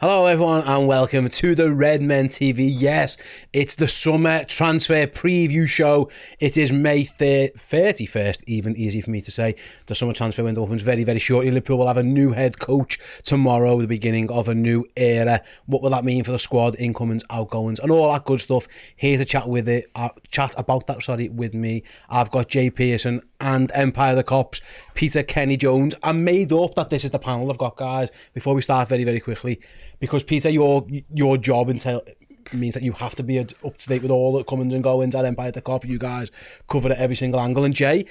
Hello everyone and welcome to the Redmen TV. Yes, it's the summer transfer preview show. It is May 31st, even easy for me to say. The summer transfer window opens very, very shortly. Liverpool will have a new head coach tomorrow, the beginning of a new era. What will that mean for the squad, incomings, outgoings, and all that good stuff? Here to chat about that with me. I've got Jay Pearson and Empire of the Cops, Peter Kenny Jones. I'm made up that this is the panel I've got, guys. Before we start very, very quickly, because Peter, your job means that you have to be up to date with all the comings and goings at Empire of the Cop. You guys cover it every single angle. And Jay,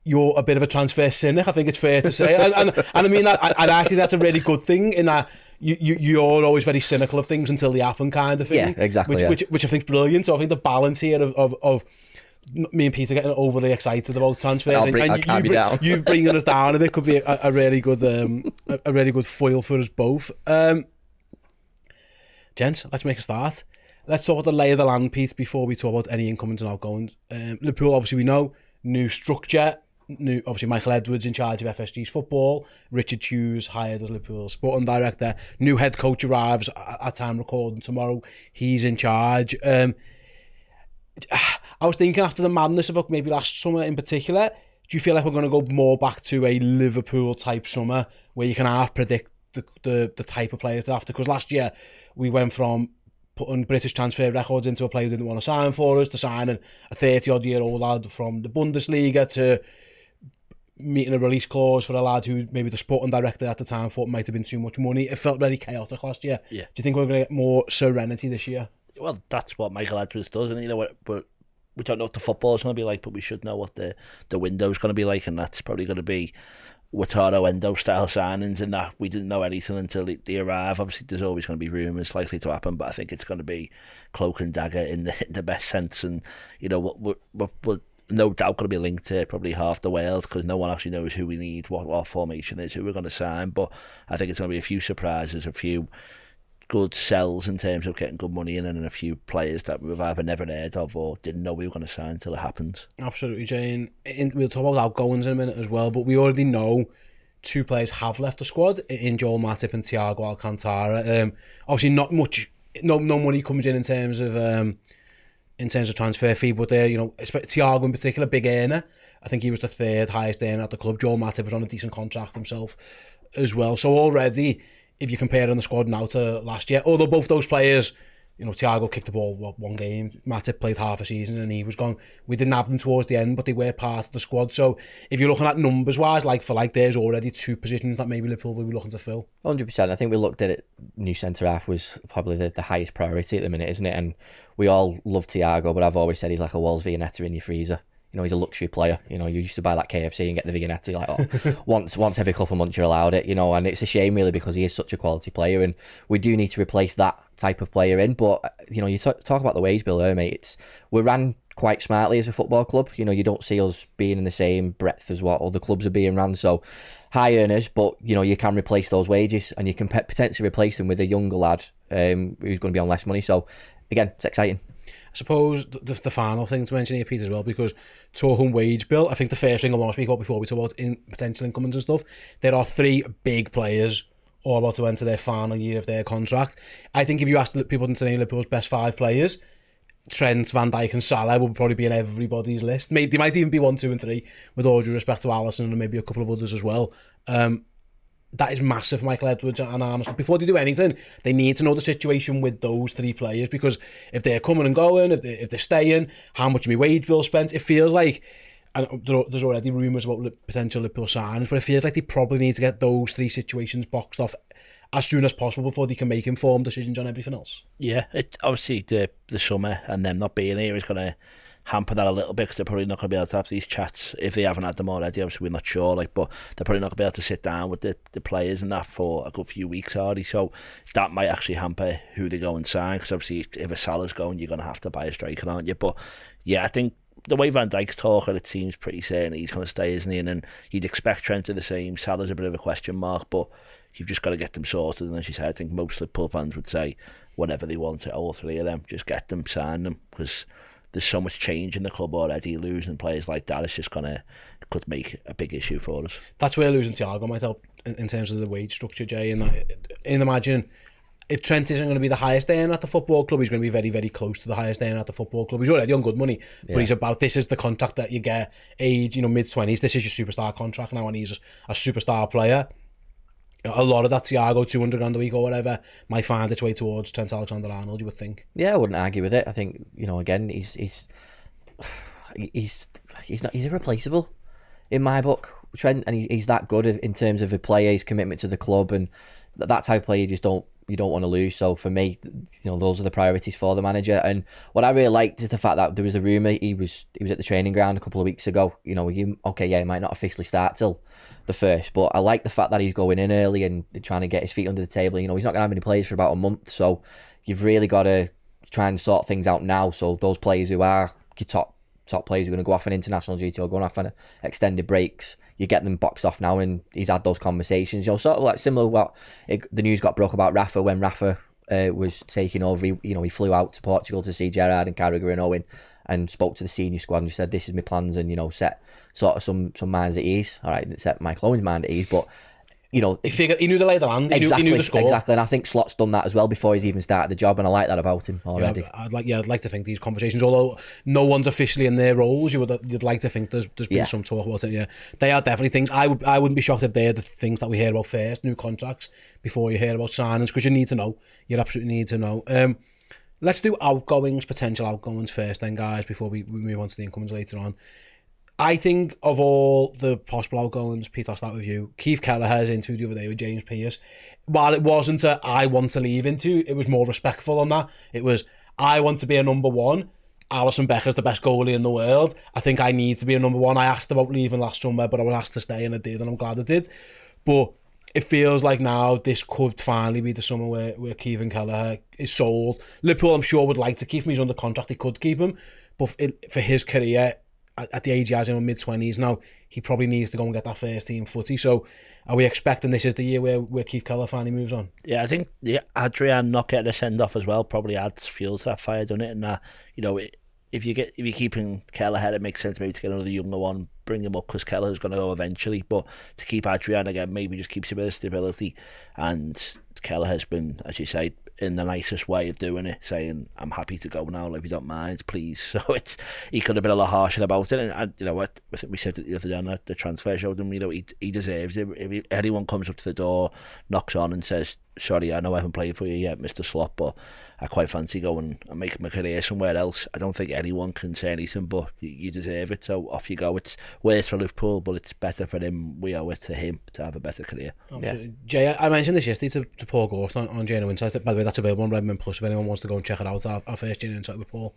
you're a bit of a transfer cynic, I think it's fair to say. and I mean, and actually that's a really good thing in that you're always very cynical of things until they happen, kind of thing. Yeah, exactly. Which I think is brilliant. So I think the balance here of me and Peter getting overly excited about transfers and you bringing us down a bit could be a really good a really good foil for us both. Gents, let's make a start. Let's talk about the lay of the land, Pete, before we talk about any incomings and outgoings. Liverpool, obviously we know, new structure, obviously Michael Edwards in charge of FSG's football, Richard Hughes hired as Liverpool's sporting director, new head coach arrives at time recording tomorrow, he's in charge. I was thinking after the madness of maybe last summer in particular, do you feel like we're going to go more back to a Liverpool type summer where you can half predict the type of players they're after? Because last year we went from putting British transfer records into a player who didn't want to sign for us, to signing a 30-odd-year-old lad from the Bundesliga, to meeting a release clause for a lad who maybe the sporting director at the time thought might have been too much money. It felt very chaotic last year. Yeah. Do you think we're going to get more serenity this year? Well, that's what Michael Edwards does, and but we don't know what the football's going to be like, but we should know what the window's going to be like, and that's probably going to be Wataru Endo style signings, in that we didn't know anything until they arrive. Obviously there's always going to be rumours likely to happen, but I think it's going to be cloak and dagger in the best sense, and you know we're no doubt going to be linked to probably half the world, because no one actually knows who we need, what our formation is, who we're going to sign. But I think it's going to be a few surprises, a few good sells in terms of getting good money in, and a few players that we've either never heard of or didn't know we were going to sign until it happens. Absolutely, Jane. We'll talk about outgoings in a minute as well, but we already know two players have left the squad in Joel Matip and Thiago Alcantara. Obviously not much, no money comes in terms of transfer fee, but Thiago in particular, big earner. I think he was the third highest earner at the club. Joel Matip was on a decent contract himself as well. So already, if you're comparing the squad now to last year, although both those players, Thiago kicked the ball one game, Matip played half a season and he was gone. We didn't have them towards the end, but they were part of the squad. So if you're looking at numbers wise, like for like, there's already two positions that maybe Liverpool will be looking to fill. 100%. I think we looked at it, new centre half was probably the highest priority at the minute, isn't it? And we all love Thiago, but I've always said he's like a Walls Viennetta in your freezer. He's a luxury player. You used to buy that KFC and get the Viennetta once every couple of months you're allowed it. And it's a shame really, because he is such a quality player, and we do need to replace that type of player in. But you talk about the wage bill there, mate. We're ran quite smartly as a football club. You don't see us being in the same breadth as what other clubs are being ran. So high earners, but you can replace those wages, and you can potentially replace them with a younger lad who's going to be on less money. So again, it's exciting. I suppose the final thing to mention here, Pete, as well, because talking wage bill, I think the first thing I want to speak about before we talk about potential incomings and stuff, there are three big players all about to enter their final year of their contract. I think if you ask people to name Liverpool's best five players, Trent, Van Dijk and Salah will probably be in everybody's list. Maybe they might even be 1, 2 and 3, with all due respect to Alisson and maybe a couple of others as well. That is massive for Michael Edwards and Arne Slot. Before they do anything, they need to know the situation with those three players, because if they're coming and going, if they're staying, how much of my wage bill spent, it feels like, and there's already rumours about potential Liverpool signings, but it feels like they probably need to get those three situations boxed off as soon as possible before they can make informed decisions on everything else. Yeah, it obviously the summer and them not being here is going to hamper that a little bit, because they're probably not going to be able to have these chats if they haven't had them already. Obviously we're not sure, but they're probably not going to be able to sit down with the players and that for a good few weeks already, so that might actually hamper who they go and sign, because obviously if a Salah's going, you're going to have to buy a striker, aren't you? But yeah, I think the way Van Dijk's talking, it seems pretty certain he's going to stay, isn't he? And then you'd expect Trent to the same. Salah's a bit of a question mark, but you've just got to get them sorted. And as you said, I think most Liverpool fans would say whenever they want it, all three of them, just get them, sign them, because there's so much change in the club already. Losing players like that is just could make a big issue for us. That's where losing Thiago might help in terms of the wage structure, Jay. And imagine if Trent isn't going to be the highest earner at the football club, he's going to be very, very close to the highest earner at the football club. He's already on good money, but he's about, this is the contract that you get, age, mid-20s. This is your superstar contract now, and he's a superstar player. A lot of that Thiago, 200 grand a week or whatever, might find its way towards Trent Alexander-Arnold, you would think. Yeah, I wouldn't argue with it. I think, again, he's irreplaceable in my book, Trent, and he's that good in terms of a player, his commitment to the club, and that type of player you don't want to lose. So for me, those are the priorities for the manager. And what I really liked is the fact that there was a rumour he was at the training ground a couple of weeks ago. He might not officially start till the first, but I like the fact that he's going in early and trying to get his feet under the table. He's not going to have any players for about a month, so you've really got to try and sort things out now. So those players who are your top players who are going to go off on international duty or going off on extended breaks, you get them boxed off now, and he's had those conversations. Sort of like similar to what the news got broke about Rafa when Rafa was taking over. He flew out to Portugal to see Gerrard and Carragher and Owen, and spoke to the senior squad and said, "This is my plans," and set sort of some minds at ease. All right, set Michael Owen's mind at ease, but he knew the lay of the land. Exactly, he knew the score. Exactly, and I think Slot's done that as well before he's even started the job, and I like that about him already. Yeah, I'd like to think these conversations, although no one's officially in their roles, you'd like to think there's been some talk about it. Yeah, they are definitely things. I wouldn't be shocked if they're the things that we hear about first, new contracts, before you hear about signings, because you need to know. You absolutely need to know. Let's do potential outgoings first, then, guys, before we move on to the incomings later on. I think of all the possible outgoings, Pete, I'll start with you. Keith Kelleher's interview the other day with James Pearce. While it wasn't a I want to leave into, it was more respectful on that. It was, I want to be a number one. Alisson Becker's the best goalie in the world. I think I need to be a number one. I asked about leaving last summer, but I was asked to stay, and I did, and I'm glad I did. But it feels like now this could finally be the summer where Kevin Kelleher is sold. Liverpool, I'm sure, would like to keep him. He's under contract. He could keep him. But for his career, at the age he has in mid-20s now, he probably needs to go and get that first team footy. So are we expecting this is the year where Keith Kelleher finally moves on? Yeah, I think Adrian not getting a send-off as well probably adds fuel to that fire, doesn't it? And if you're keeping Kelleher, it makes sense maybe to get another younger one, bring him up, because Kelleher's going to go eventually. But to keep Adrian again, maybe just keeps a bit of stability. And Kelleher's been, as you say, in the nicest way of doing it, saying, "I'm happy to go now, if you don't mind, please." So he could have been a lot harsher about it. And you know what? I think we said it the other day on the transfer show. He deserves it. If anyone comes up to the door, knocks on, and says, "Sorry, I know I haven't played for you yet, Mr. Slot, but I quite fancy going and making my career somewhere else," I don't think anyone can say anything but you deserve it. So off you go. It's worse for Liverpool, but it's better for him. We owe it to him to have a better career. Absolutely. Yeah. Jay, I mentioned this yesterday to Paul Gorst on Jane Insight. By the way, that's available on Redmen Plus if anyone wants to go and check it out. Our first Jane Insight with Paul.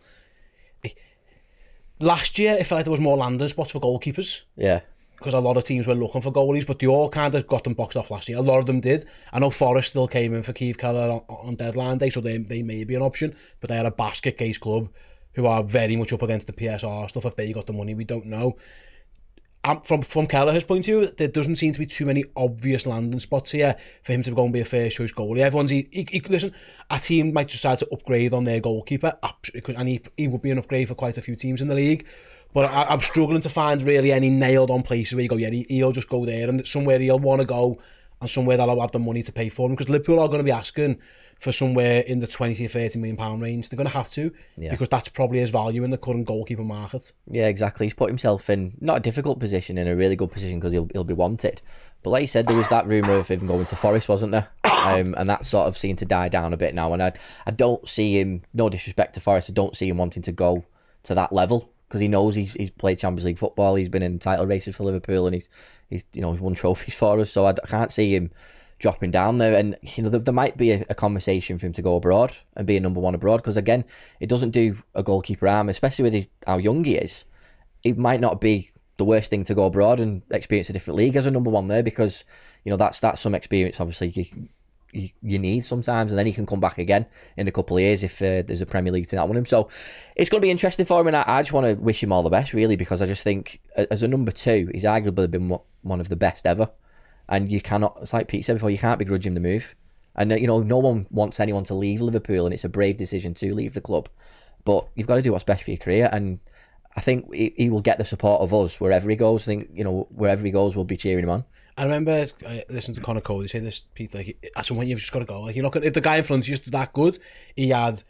Last year, it felt like there was more landing spots for goalkeepers. Yeah. Because a lot of teams were looking for goalies, but they all kind of got them boxed off last year. A lot of them did. I know Forest still came in for Keith Kelleher on deadline day, so they may be an option, but they are a basket case club who are very much up against the PSR stuff. If they got the money, we don't know. From Kelleher's point of view, there doesn't seem to be too many obvious landing spots here for him to go and be a first choice goalie. Listen, a team might decide to upgrade on their goalkeeper, and he would be an upgrade for quite a few teams in the league. But I'm struggling to find really any nailed on places where you go, yeah, he'll just go there, and somewhere he'll want to go, and somewhere that'll have the money to pay for him. Because Liverpool are going to be asking for somewhere in the 20 to 30 million pound range. They're going to have to, because that's probably his value in the current goalkeeper market. Yeah, exactly. He's put himself in not a difficult position, in a really good position, because he'll be wanted. But like you said, there was that rumour of him going to Forest, wasn't there? And that sort of seemed to die down a bit now. And I don't see him, no disrespect to Forest, I don't see him wanting to go to that level, because he knows he's played Champions League football, he's been in title races for Liverpool, and he's won trophies for us. So I can't see him dropping down there. And there might be a conversation for him to go abroad and be a number one abroad, because again, it doesn't do a goalkeeper harm, especially with how young he is. It might not be the worst thing to go abroad and experience a different league as a number one there, because that's some experience obviously you need sometimes, and then he can come back again in a couple of years if there's a Premier League team that want him. So it's going to be interesting for him, and I just want to wish him all the best, really, because I just think as a number two, he's arguably been one of the best ever, and you cannot, it's like Pete said before, you can't begrudge him the move. And no one wants anyone to leave Liverpool, and it's a brave decision to leave the club, but you've got to do what's best for your career, and I think he will get the support of us wherever he goes. I think wherever he goes, we'll be cheering him on. I remember listening to Conor Cody say this, Pete, like, at some point you've just got to go. Like, you're not gonna, if the guy in front of you is that good, he had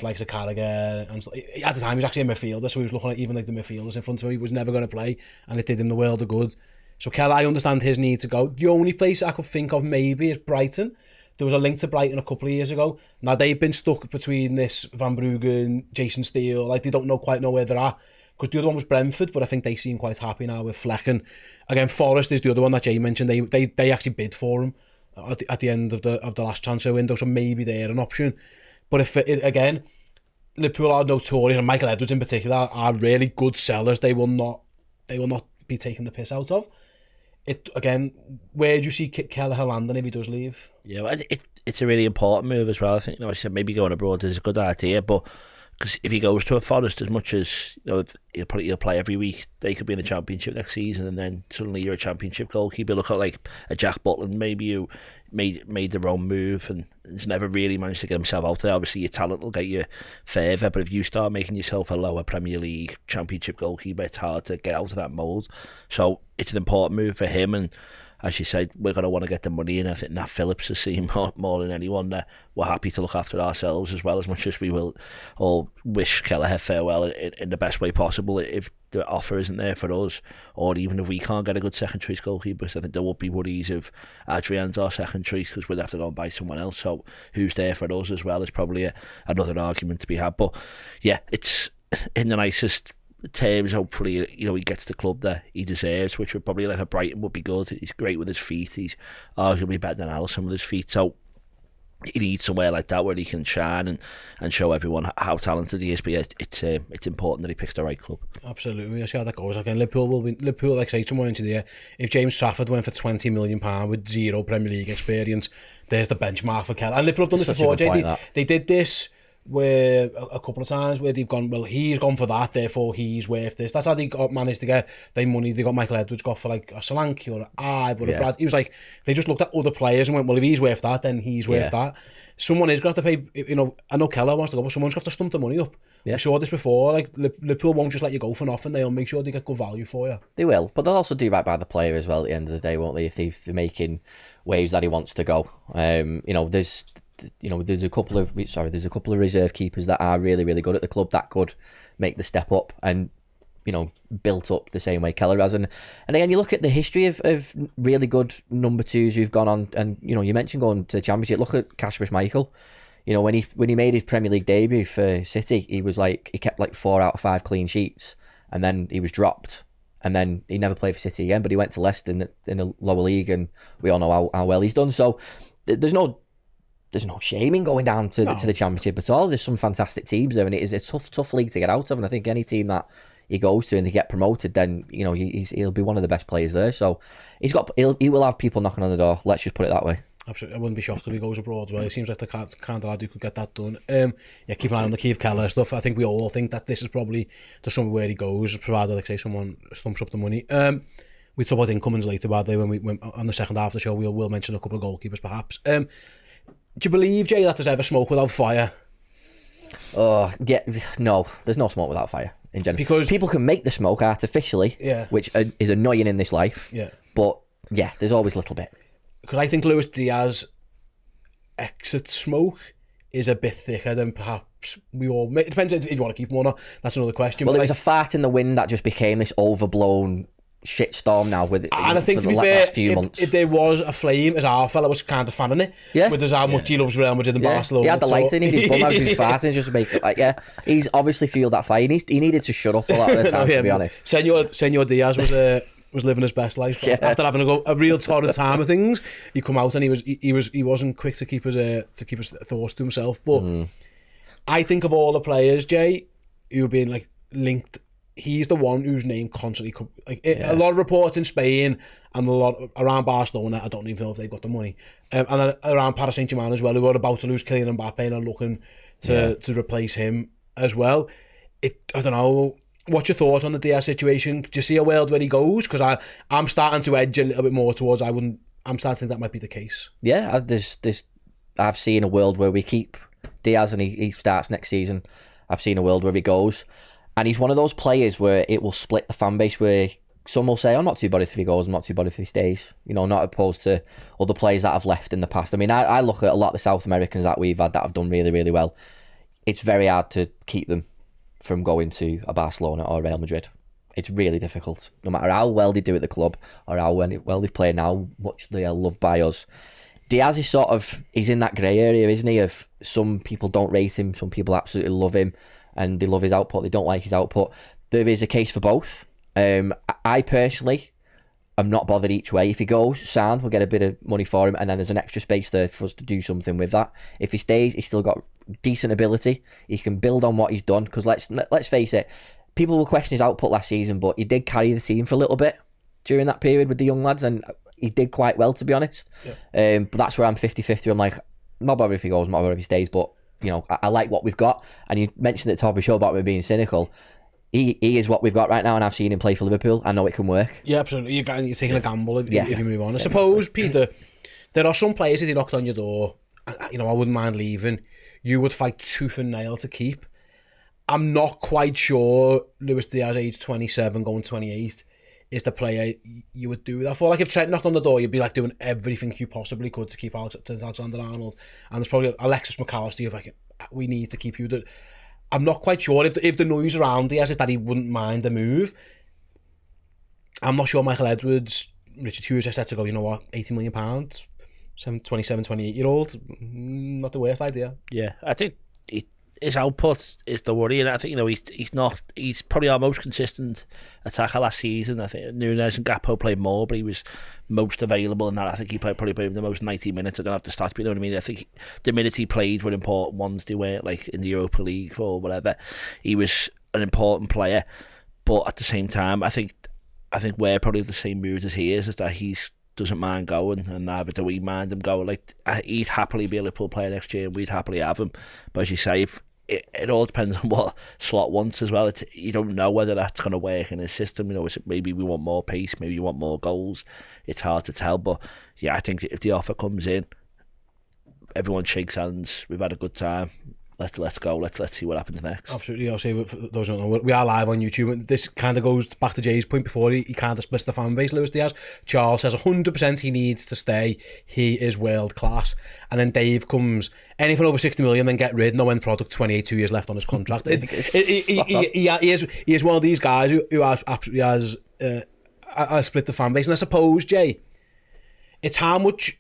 like a Kelleher, and at the time he was actually a midfielder, so he was looking at even like the midfielders in front of him. He was never going to play, and it did him the world of good. So Kelleher, I understand his need to go. The only place I could think of maybe is Brighton. There was a link to Brighton a couple of years ago. Now they've been stuck between this Van Bruggen, Jason Steele. Like, they don't quite know where they're at. Because the other one was Brentford, but I think they seem quite happy now with Fleck. And again, Forest is the other one that Jay mentioned. They actually bid for him at the end of the last transfer window, so maybe they're an option. But if again, Liverpool are notorious, and Michael Edwards in particular are really good sellers. They will not be taking the piss out of. It again, where do you see Kelleher landing if he does leave? Yeah, it's a really important move as well. I think, I said maybe going abroad is a good idea, but because if he goes to a Forest, as much as he'll play every week, they could be in the Championship next season, and then suddenly you're a Championship goalkeeper. Look at like a Jack Butland, maybe, who made the wrong move and has never really managed to get himself out there. Obviously, your talent will get you further, but if you start making yourself a lower Premier League Championship goalkeeper, it's hard to get out of that mould. So it's an important move for him, and as you said, we're going to want to get the money in. I think Nat Phillips has seen more than anyone that we're happy to look after ourselves as well, as much as we will all wish Kelleher farewell in the best way possible if the offer isn't there for us, or even if we can't get a good second choice goalkeeper. So I think there would be worries if Adrian's our second choice, because we'd have to go and buy someone else. So who's there for us as well is probably another argument to be had. But yeah, it's in the nicest terms. Hopefully, he gets the club that he deserves, which would probably, like a Brighton, would be good. He's great with his feet. He's arguably better than Alisson with his feet. So he needs somewhere like that where he can shine and show everyone how talented he is. But yeah, it's important that he picks the right club. Absolutely, we'll see how that goes. Again, Liverpool, like I say, tomorrow into the year, if James Trafford went for £20 million with zero Premier League experience, there's the benchmark for Kelleher. And Liverpool have done this before, Jay. They did this where a couple of times where they've gone, well, he's gone for that, therefore he's worth this. That's how they managed to get their money. They got Michael Edwards, got for like a Solanke or a Brad. He was like, they just looked at other players and went, well, if he's worth that, then he's worth that. Someone is going to have to pay, I know Kelleher wants to go, but someone's going to have to stump the money up. We saw this before, like Liverpool won't just let you go for nothing. They'll make sure they get good value for you. They will, but they'll also do right by the player as well at the end of the day, won't they, if they're making waves that he wants to go. There's a couple of reserve keepers that are really, really good at the club that could make the step up and built up the same way Kelleher has. And again, you look at the history of really good number twos who've gone on, and you mentioned going to the Championship. Look at Kasper Schmeichel. When he made his Premier League debut for City, he kept like 4 out of 5 clean sheets, and then he was dropped. And then he never played for City again, but he went to Leicester in the lower league, and we all know how well he's done. So there's no shame in going down to the Championship at all. There's some fantastic teams there, and it is a tough league to get out of. And I think any team that he goes to and they get promoted, then he'll be one of the best players there. So he will have people knocking on the door. Let's just put it that way. Absolutely, I wouldn't be shocked if he goes abroad as well. It seems like the kind of lad who could get that done. Keep an eye on the Keith Kelleher stuff. I think we all think that this is probably the somewhere where he goes, provided, like say, someone stumps up the money. We talk about incomings later, by the way, when on the second half of the show, we'll mention a couple of goalkeepers perhaps. Do you believe, Jay, that there's ever smoke without fire? No, there's no smoke without fire in general. Because people can make the smoke artificially, which is annoying in this life. But yeah, there's always a little bit. Because I think Luis Diaz exit smoke is a bit thicker than perhaps we all... It depends if you want to keep him or not. That's another question. Well, there was a fart in the wind that just became this overblown shitstorm now with and I think, to be fair, if there was a flame, as our fella was kind of fanning it, with how much he loves Real Madrid and Barcelona. He had the light in his bum as he was farting just to make it like, he's obviously fueled that fire. He needed to shut up a lot of the time, to be honest. Senor Diaz was living his best life after having a real torrid time of things. He come out and he wasn't quick to keep his thoughts to himself. But I think of all the players, Jay, who've been like linked, he's the one whose name constantly a lot of reports in Spain and a lot around Barcelona. I don't even know if they've got the money, and around Paris Saint-Germain as well, who are about to lose Kylian Mbappe and are looking to replace him as well. I don't know. What's your thought on the Diaz situation? Do you see a world where he goes? Because I'm starting to edge a little bit more towards I'm starting to think that might be the case. Yeah, I've seen a world where we keep Diaz and he starts next season. I've seen a world where he goes, and he's one of those players where it will split the fan base, where some will say, I'm not too bothered if he goes, I'm not too bothered if he stays. You know, not opposed to other players that have left in the past. I mean, I look at a lot of the South Americans that we've had that have done really, really well. It's very hard to keep them from going to a Barcelona or Real Madrid. It's really difficult. No matter how well they do at the club or how well they've played and how much they are loved by us. Diaz is he's in that grey area, isn't he? Of some people don't rate him, some people absolutely love him and they love his output, they don't like his output. There is a case for both. I personally am not bothered each way. If he goes, sound, we'll get a bit of money for him, and then there's an extra space there for us to do something with that. If he stays, he's still got decent ability. He can build on what he's done, because let's face it, people will question his output last season, but he did carry the team for a little bit during that period with the young lads, and he did quite well, to be honest. Yeah. But that's where I'm 50-50. I'm like, not bothered if he goes, not bothered if he stays, but you know, I like what we've got. And you mentioned at the top of the show about me being cynical. He is what we've got right now, and I've seen him play for Liverpool. I know it can work. Yeah, absolutely. You're taking a gamble if you move on. I suppose, Peter, there are some players, if they knocked on your door, you know, I wouldn't mind leaving, you would fight tooth and nail to keep. I'm not quite sure Luis Diaz, age 27, going 28, is the player you would do that for. Like, if Trent knocked on the door, you'd be like doing everything you possibly could to keep Alexander-Arnold. And there's probably Alexis McAllister, you're like, we need to keep you. I'm not quite sure if the noise around Diaz is that he wouldn't mind the move. I'm not sure Michael Edwards, Richard Hughes, said to go, you know what, £80 million, 27, 28-year-old, not the worst idea. Yeah, I think his output is the worry, and I think, you know, he's probably our most consistent attacker last season. I think Núñez and Gakpo played more, but he was most available in that. I think he probably played the most 90 minutes. I don't have to start, but you know what I mean. I think the minutes he played were important ones. They weren't like in the Europa League or whatever. He was an important player, but at the same time, I think we're probably the same mood as he is that he's doesn't mind going, and neither do we mind him going. Like, he'd happily be a Liverpool player next year, and we'd happily have him. But as you say, it all depends on what Slot wants as well. You don't know whether that's going to work in his system. You know, maybe we want more pace, maybe you want more goals. It's hard to tell, but yeah, I think if the offer comes in, everyone shakes hands. We've had a good time. Let's go. Let's see what happens next. Absolutely. I'll say, for those who don't know, we are live on YouTube, and this kind of goes back to Jay's point before. He kind of splits the fan base, Luis Diaz. Charles says 100% he needs to stay. He is world class. And then Dave comes, anything over 60 million, then get rid. No end product. 2 years left on his contract. He is one of these guys who absolutely has split the fan base. And I suppose, Jay, it's how much.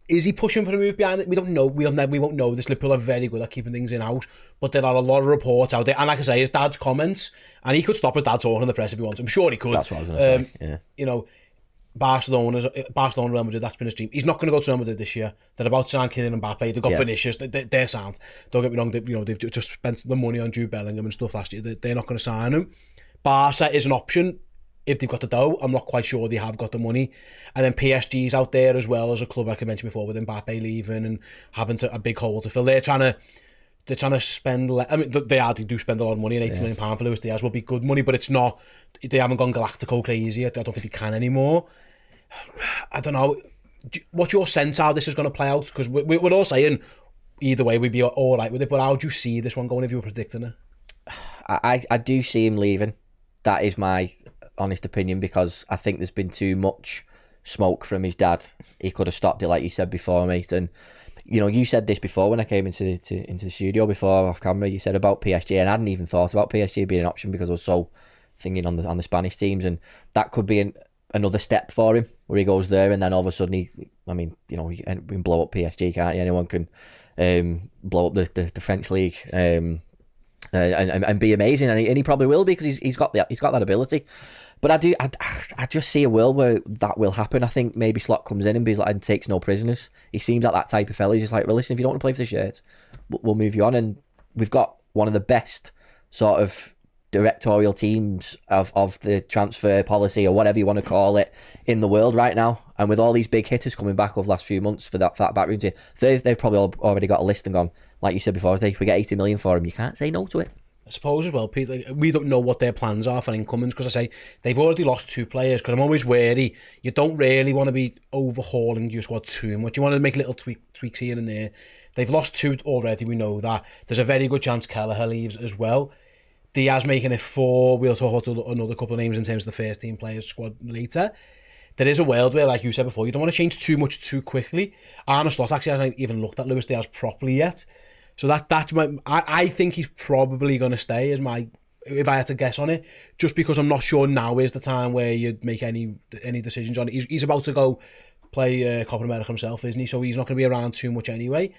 Is he pushing for a move behind it? We don't know. We won't know this. Liverpool are very good at keeping things in-house, but there are a lot of reports out there. And like I say, his dad's comments, and he could stop his dad talking in the press if he wants. I'm sure he could. That's what I was going to say, yeah. You know, Barcelona, Real Madrid, that's been his dream. He's not going to go to Real Madrid this year. They're about to sign Kylian Mbappe. They've got Vinicius. They're sound. Don't get me wrong. They've just spent the money on Jude Bellingham and stuff last year. They're not going to sign him. Barca is an option. If they've got the dough, I'm not quite sure they have got the money. And then PSG's out there as well as a club, like I mentioned before, with Mbappe leaving and having a big hole to fill. They're trying to spend. I mean, they do spend a lot of money, and £80 million for Luis Diaz will be good money, but it's not. They haven't gone Galactico crazy. I don't think they can anymore. I don't know. What's your sense how this is going to play out? Because we're all saying either way we'd be all right with it, but how do you see this one going if you were predicting it? I do see him leaving. That is my honest opinion, because I think there's been too much smoke from his dad. He could have stopped it, like you said before, mate. And you know, you said this before when I came into the studio before off camera. You said about PSG, and I hadn't even thought about PSG being an option because I was so thinking on the Spanish teams, and that could be another step for him where he goes there, and then all of a sudden he can blow up PSG, can't he? Anyone can blow up the French league. And be amazing, and he probably will be, because he's got that ability. But I just see a world where that will happen. I think maybe Slot comes in and takes no prisoners. He seems like that type of fella. He's just like, well, listen, if you don't want to play for the shirt, we'll move you on. And we've got one of the best sort of directorial teams of the transfer policy, or whatever you want to call it, in the world right now. And with all these big hitters coming back over the last few months for that backroom team, they've probably already got a list and gone, like you said before, if we get 80 million for him, you can't say no to it. I suppose as well, Pete, like, we don't know what their plans are for incomings, because I say they've already lost 2 players, because I'm always wary. You don't really want to be overhauling your squad too much. You want to make little tweaks here and there. They've lost 2 already, we know that. There's a very good chance Kelleher leaves as well. Diaz making it 4. We'll talk about another couple of names in terms of the first team players squad later. There is a world where, like you said before, you don't want to change too much too quickly. Arne Slot actually hasn't even looked at Luis Diaz properly yet. So that's my... I think he's probably going to stay as my... If I had to guess on it, just because I'm not sure now is the time where you'd make any decisions on it. He's about to go play Copa America himself, isn't he? So he's not going to be around too much anyway.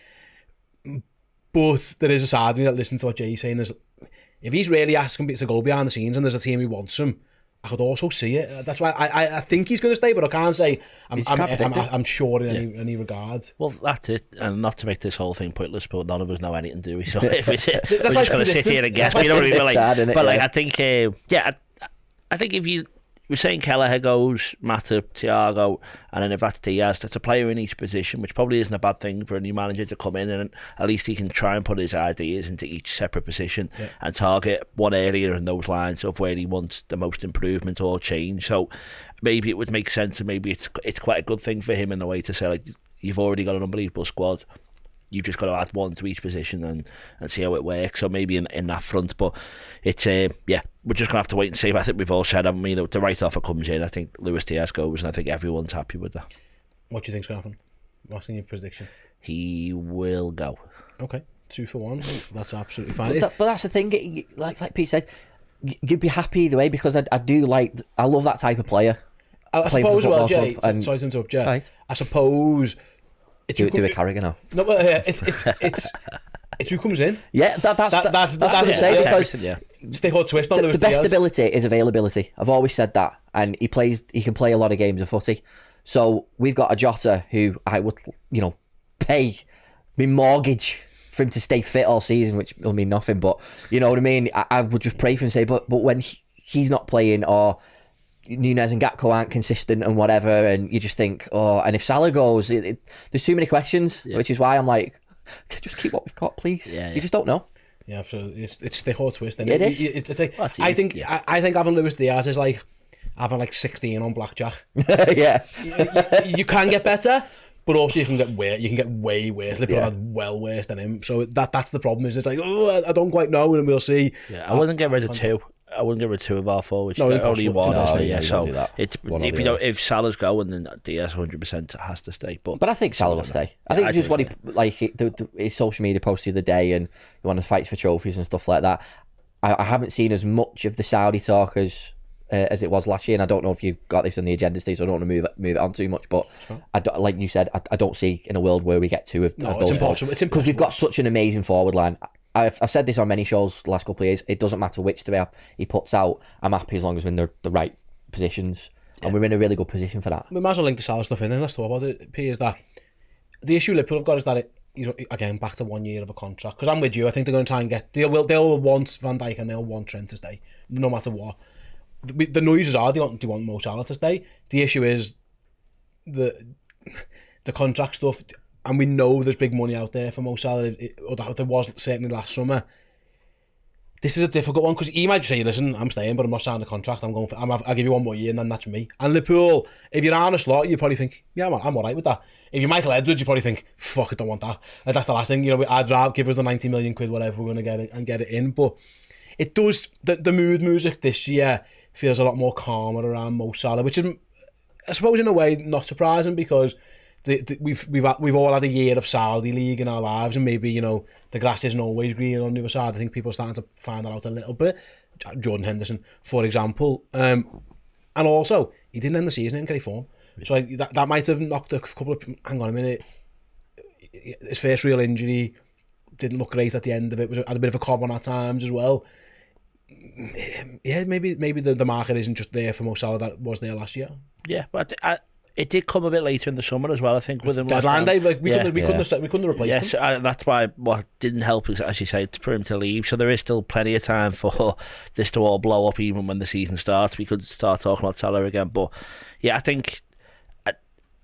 But there is a side of me that listens to what Jay's saying is, if he's really asking to go behind the scenes and there's a team who wants him, I could also see it. That's why I think he's going to stay, but I can't say I'm sure in any regard. Well, that's it. And not to make this whole thing pointless, but none of us know anything, do we? So if we're just going to sit here and guess. You know what I mean? I think, I think if you... We're saying Kelleher goes, Mata, Thiago, and then if that's Diaz, that's a player in each position, which probably isn't a bad thing for a new manager to come in, and at least he can try and put his ideas into each separate position and target one area in those lines of where he wants the most improvement or change. So maybe it would make sense, and maybe it's quite a good thing for him in a way to say, like, you've already got an unbelievable squad. You've just got to add one to each position and see how it works. So maybe in that front, but it's we're just gonna have to wait and see. I think we've all said, haven't we? The right offer comes in. I think Luis Diaz goes, and I think everyone's happy with that. What do you think's gonna happen? What's in your prediction? He will go. Okay, 2 for 1. That's absolutely fine. But that's the thing. Like Pete said, you'd be happy either way because I love that type of player. I suppose. Well, Jay. Sorry to interrupt, Jay. Right. I suppose. Do a Carragher now. No, it's who comes in. Yeah, that's what I say, because stick or twist on Luis the Diaz. best ability is availability. I've always said that, and he can play a lot of games of footy. So we've got a Jota who I would, pay my mortgage for him to stay fit all season, which will mean nothing. But you know what I mean. I would just pray for him and say, but when he's not playing, or Nunez and Gatko aren't consistent and whatever, and you just think, and if Salah goes, there's too many questions, which is why I'm like, just keep what we've got, please. You just don't know. Yeah, absolutely. It's stick or twist. It is. I think having Luis Diaz is like having like 16 on blackjack. Yeah, you can get better, but also you can get way worse. Liverpool had well worse than him. So that's the problem. Is it's like, I don't quite know, and we'll see. Yeah, I wouldn't get rid of 2. I wouldn't get rid of 2 of our forwards. No, only one. So it's if Salah's going, then Diaz 100% has to stay. But I think Salah will stay. I think just what his social media post the other day, and he wanted to fight for trophies and stuff like that. I haven't seen as much of the Saudi talk as it was last year, and I don't know if you've got this on the agenda, Steve, so I don't want to move it on too much. But like you said, I don't see in a world where we get 2 of those. It's impossible. Because we've got such an amazing forward line. I've said this on many shows the last couple of years. It doesn't matter which 3 he puts out. I'm happy as long as we're in the right positions, and we're in a really good position for that. We might as well link the Salah stuff in, and let's talk about it. P is that the issue Liverpool have got is that he's again back to 1 year of a contract. Because I'm with you. I think they're going to try and get. They'll want Van Dijk and they'll want Trent to stay, no matter what. The noises are they want Mo Salah to stay. The issue is the contract stuff. And we know there's big money out there for Mo Salah, or there was certainly last summer. This is a difficult one because he might just say, listen, I'm staying, but I'm not signing a contract. I'll give you 1 more year and then that's me. And Liverpool, if you're Arne Slot, you probably think, yeah, I'm all right with that. If you're Michael Edwards, you probably think, fuck, I don't want that. Like, that's the last thing. I'd rather give us the 90 million quid, whatever, we're going to get it and get it in. But it does, the mood music this year feels a lot more calmer around Mo Salah, which is, I suppose, in a way, not surprising because we've all had a year of Saudi League in our lives, and maybe the grass isn't always green on the other side. I think people are starting to find that out a little bit. Jordan Henderson, for example, and also he didn't end the season in great form, so that might have knocked a couple of. Hang on a minute, his first real injury didn't look great at the end of it. Had a bit of a cob on at times as well. Yeah, maybe the market isn't just there for Mo Salah that was there last year. Yeah, but it did come a bit later in the summer as well, I think, with him. Deadline day, we couldn't have replaced him. Yes, that's why what didn't help is, as you say, for him to leave. So there is still plenty of time for this to all blow up, even when the season starts. We could start talking about Salah again, but yeah, I think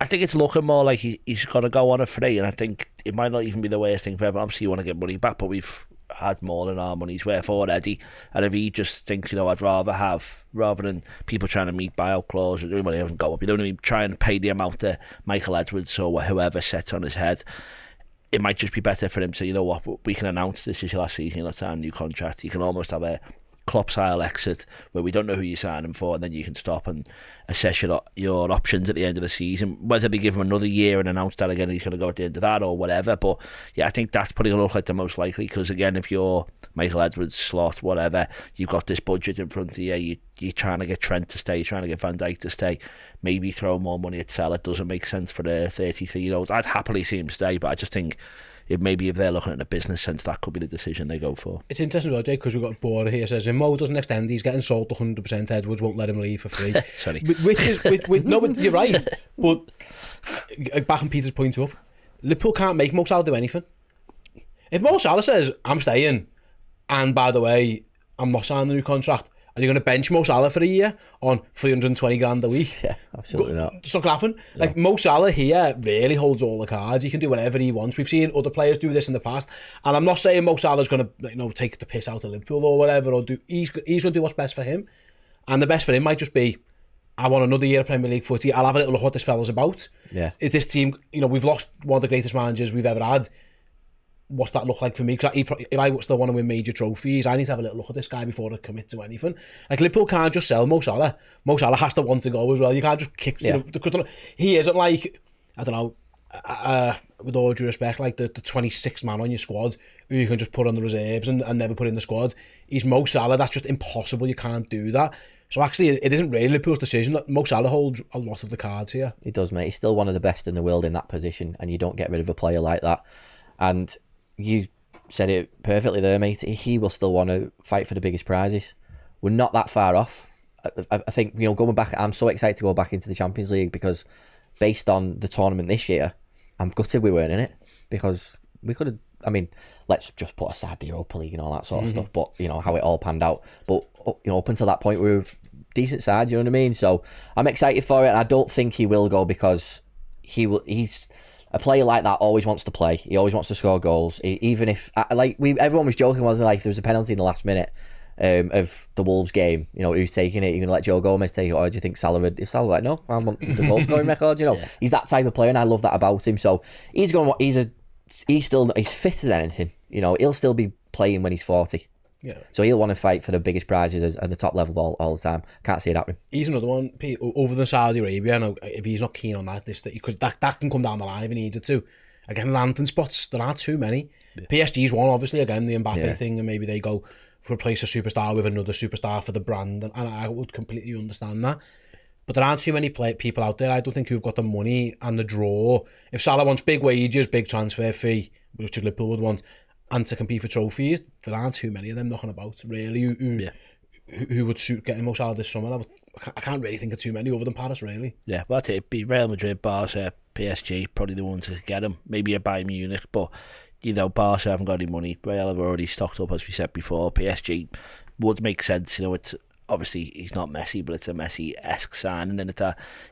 it's looking more like he's got to go on a free, and I think it might not even be the worst thing for everyone. Obviously, you want to get money back, but we've had more than our money's worth already, and if he just thinks, I'd rather than people trying to meet buyout clause, he doesn't go up, you don't even try and pay the amount that Michael Edwards or whoever sets on his head. It might just be better for him to, we can announce this is your last season, let's sign a new contract. You can almost have a Klopp-style exit where we don't know who you're signing for, and then you can stop and assess your options at the end of the season. Whether they give him another year and announce that again he's going to go at the end of that or whatever. But yeah, I think that's probably going to look like the most likely, because again, if you're Michael Edwards, Slot, whatever, you've got this budget in front of you, you're trying to get Trent to stay, trying to get Van Dijk to stay, maybe throw more money at Salah. It doesn't make sense for the 33-year-olds. I'd happily see him stay, but I just think if they're looking at a business sense, that could be the decision they go for. It's interesting, Jay, because we've got a board here says if Mo doesn't extend, he's getting sold 100%. Edwards won't let him leave for free. Sorry. No, but you're right. But back on Peter's point up, Liverpool can't make Mo Salah do anything. If Mo Salah says, I'm staying, and by the way, I'm not signing a new contract, are you going to bench Mo Salah for a year on 320 grand a week? Yeah, absolutely not. It's not going to happen. No. Like, Mo Salah here really holds all the cards. He can do whatever he wants. We've seen other players do this in the past. And I'm not saying Mo Salah's going to take the piss out of Liverpool or whatever. He's going to do what's best for him. And the best for him might just be, I want another year of Premier League footy. I'll have a little look what this fella's about. Yeah. Is this team, we've lost one of the greatest managers we've ever had. What's that look like for me? Because if I still want to win major trophies, I need to have a little look at this guy before I commit to anything. Like, Liverpool can't just sell Mo Salah. Mo Salah has to want to go as well. You can't just kick, because he isn't like, I don't know, with all due respect, like the 26th man on your squad who you can just put on the reserves and never put in the squad. He's Mo Salah. That's just impossible. You can't do that. So actually, it isn't really Liverpool's decision. Mo Salah holds a lot of the cards here. He does, mate. He's still one of the best in the world in that position, and you don't get rid of a player like that. And you said it perfectly there, mate. He will still want to fight for the biggest prizes. We're not that far off. I think, going back, I'm so excited to go back into the Champions League, because based on the tournament this year, I'm gutted we weren't in it, because we could have, let's just put aside the Europa League and all that sort of stuff, but, how it all panned out. But, up until that point, we were a decent side, you know what I mean? So I'm excited for it, and I don't think he will go, because he's a player like that always wants to play. He always wants to score goals. Even if, everyone was joking, wasn't it? Like, if there was a penalty in the last minute of the Wolves game, who's taking it? You're going to let Joe Gomez take it, or do you think Salah would? If Salah like, no, I want the goal scoring record. Yeah. He's that type of player, and I love that about him. So he's fitter than anything. He'll still be playing when he's 40. Yeah. So he'll want to fight for the biggest prizes at the top level all the time. Can't see it happening. He's another one, Pete, over than Saudi Arabia. I know if he's not keen on that, because that can come down the line if he needs it to. Again, landing spots, there aren't too many. Yeah. PSG's one, obviously, again, the Mbappe thing, and maybe they go replace a superstar with another superstar for the brand, and I would completely understand that. But there aren't too many people out there, I don't think, who've got the money and the draw. If Salah wants big wages, big transfer fee, which Liverpool would want, and to compete for trophies, there aren't too many of them knocking about, really, who would suit getting Mo Salah this summer. I can't really think of too many other than Paris, really. Yeah, well, that's it. It'd be Real Madrid, Barca, PSG, probably the ones to get him. Maybe a Bayern Munich, but, Barca haven't got any money. Real have already stocked up, as we said before. PSG would make sense. It's obviously, he's not Messi, but it's a Messi-esque signing, and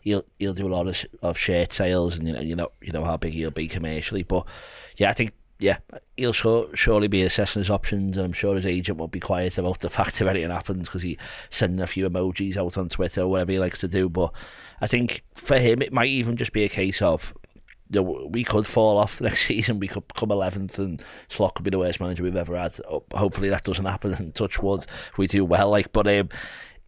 he'll do a lot of shirt sales, and you know how big he'll be commercially. But yeah, I think, he'll surely be assessing his options, and I'm sure his agent won't be quiet about the fact if anything happens, because he's sending a few emojis out on Twitter or whatever he likes to do. But I think for him, it might even just be a case of, we could fall off next season, we could come 11th, and Slot could be the worst manager we've ever had. Hopefully that doesn't happen, and touch wood, we do well. But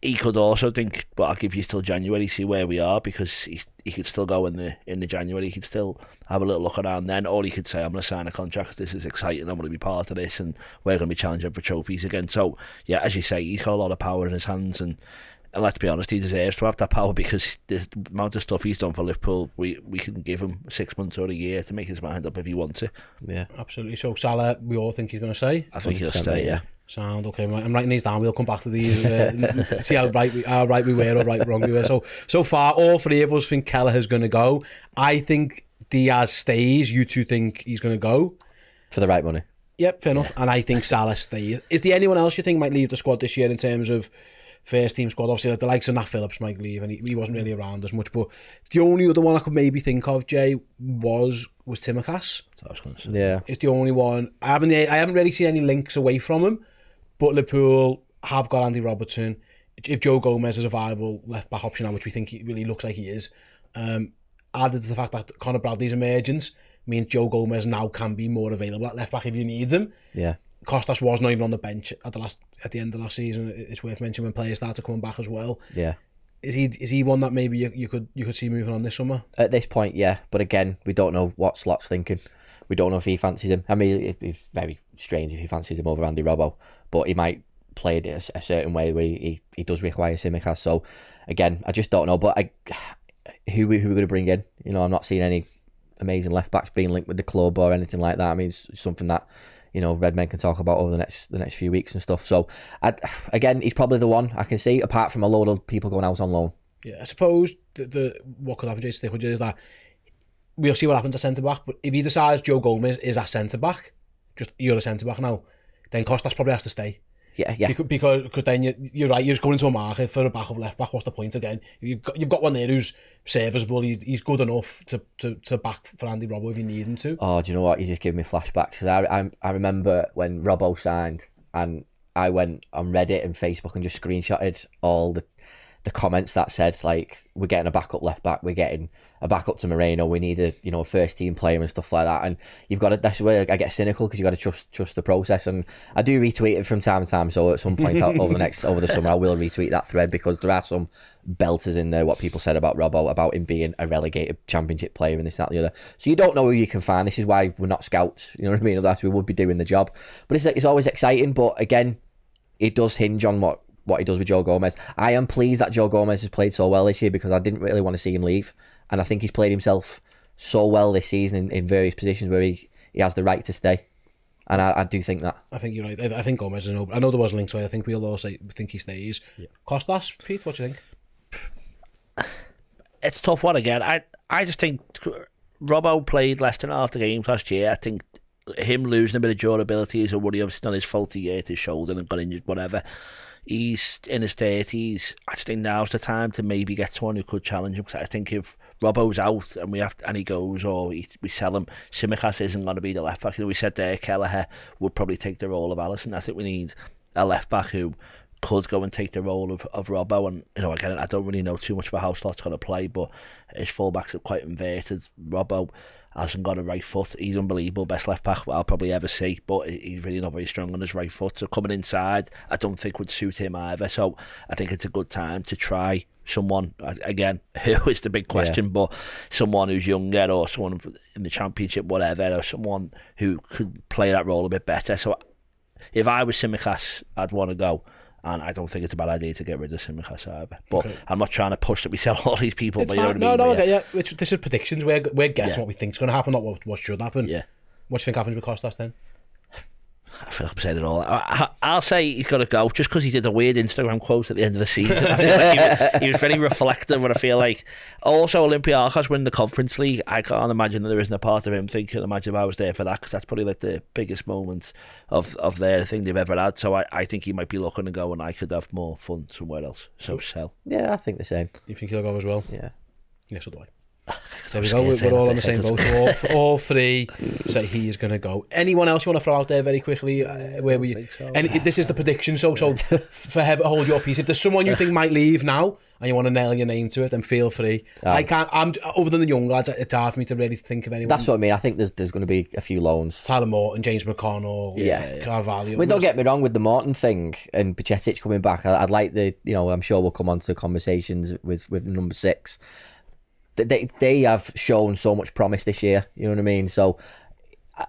he could also think, but I'll give you till January, see where we are, because he could still go in the January. He could still have a little look around then, or he could say, I'm going to sign a contract because this is exciting, I'm going to be part of this, and we're going to be challenging for trophies again. So yeah, as you say, he's got a lot of power in his hands, and let's be honest, he deserves to have that power, because the amount of stuff he's done for Liverpool, we can give him 6 months or a year to make his mind up if he wants it. Yeah, absolutely. So Salah, we all think he's going to stay? I think he'll stay, yeah. Sound okay. I'm writing these down. We'll come back to these. See how right we were or right wrong we were. So far, all three of us think Kelleher's going to go. I think Diaz stays. You two think he's going to go for the right money. Yep, fair enough. And I think Salah stays. Is there anyone else you think might leave the squad this year in terms of first team squad? Obviously, like the likes of Nat Phillips might leave, and he wasn't really around as much. But the only other one I could maybe think of, Jay, was Tsimikas. Yeah, it's the only one. I haven't really seen any links away from him. But Liverpool have got Andy Robertson. If Joe Gomez is a viable left-back option now, which we think he really looks like he is, added to the fact that Conor Bradley's emergence means Joe Gomez now can be more available at left-back if you need him. Yeah. Kostas was not even on the bench at the end of last season. It's worth mentioning when players started coming back as well. Yeah. Is he one that maybe you could see moving on this summer? At this point, yeah. But again, we don't know what Slot's thinking. We don't know if he fancies him. I mean, it'd be very strange if he fancies him over Andy Robbo, but he might play it a certain way where he does require Tsimikas. So again, I just don't know. But who we're going to bring in? You know, I'm not seeing any amazing left backs being linked with the club or anything like that. I mean, it's something that, you know, Redmen can talk about over the next few weeks and stuff. So again, he's probably the one I can see, apart from a load of people going out on loan. Yeah, I suppose what could happen, Jason, is that we'll see what happens at centre back. But if he decides Joe Gomez is a centre back, just you're a centre back now, then Kostas probably has to stay. Yeah. Because then you're right. You're just going into a market for a backup left back. What's the point again? You've got one there who's serviceable. He's good enough to back for Andy Robbo if you need him to. Oh, do you know what? You just give me flashbacks. Cause I remember when Robbo signed, and I went on Reddit and Facebook and just screenshotted all the comments that said, like, we're getting a backup left back, we're getting a backup to Moreno, we need a first team player and stuff like that. And you've got to, that's where I get cynical, because you've got to trust the process. And I do retweet it from time to time, so at some point over the summer I will retweet that thread, because there are some belters in there, what people said about Robbo, about him being a relegated championship player and this, that, and the other. So you don't know who you can find. This is why we're not scouts, you know what I mean? Otherwise we would be doing the job. But it's always exciting, but again, it does hinge on what he does with Joe Gomez. I am pleased that Joe Gomez has played so well this year, because I didn't really want to see him leave, and I think he's played himself so well this season in various positions where he has the right to stay, and I do think that. I think you're right. I think Gomez is I know there was links, so I think we'll all think he stays. Yeah. Kostas, Pete, what do you think? It's a tough one again. I just think Robbo played less than half the games last year. I think him losing a bit of durability is a worry. Obviously not his fault, he hurt his shoulder and got injured, whatever. He's in his 30s. I just think now's the time to maybe get someone who could challenge him. Because I think if Robbo's out and he goes, or we sell him, Tsimikas isn't going to be the left back. We said there Kelleher would probably take the role of Alisson. I think we need a left back who could go and take the role of Robbo. And again, I don't really know too much about how Slot's going to play, but his fullbacks are quite inverted. Robbo hasn't got a right foot. He's unbelievable, best left back I'll probably ever see, but he's really not very strong on his right foot. So coming inside, I don't think would suit him either. So I think it's a good time to try someone, again, who is the big question, but someone who's younger, or someone in the Championship, whatever, or someone who could play that role a bit better. So if I was Tsimikas, I'd want to go. And I don't think it's a bad idea to get rid of Tsimikas either. But okay. I'm not trying to push that we sell all these people. It's but you know what I mean? No, yeah. This is predictions. We're guessing what we think is going to happen, not what should happen. Yeah. What do you think happens with Kostas then? I feel like I'm saying it all. I'll say he's got to go, just because he did a weird Instagram quote at the end of the season. I feel like he was very reflective, and I feel like also Olympiacos win the Conference League. I can't imagine that there isn't a part of him thinking, imagine if I was there for that, because that's probably like the biggest moment of their thing they've ever had. So I think he might be looking to go, and I could have more fun somewhere else. So sell. Yeah, I think the same. You think he'll go as well? Yeah. Yes, so do I. There we go, we're all on the same boat. All three say he is going to go. Anyone else you want to throw out there very quickly? This is the prediction, so for Heather, hold your peace. If there's someone you think might leave now and you want to nail your name to it, then feel free. I'm other than the young lads, it's hard for me to really think of anyone. That's what I mean. I think there's going to be a few loans. Tyler Morton, James McConnell, Carvalho. I mean, don't get me wrong with the Morton thing and Bajcetic coming back. I'd like I'm sure we'll come on to conversations with number 6. They have shown so much promise this year, you know what I mean? So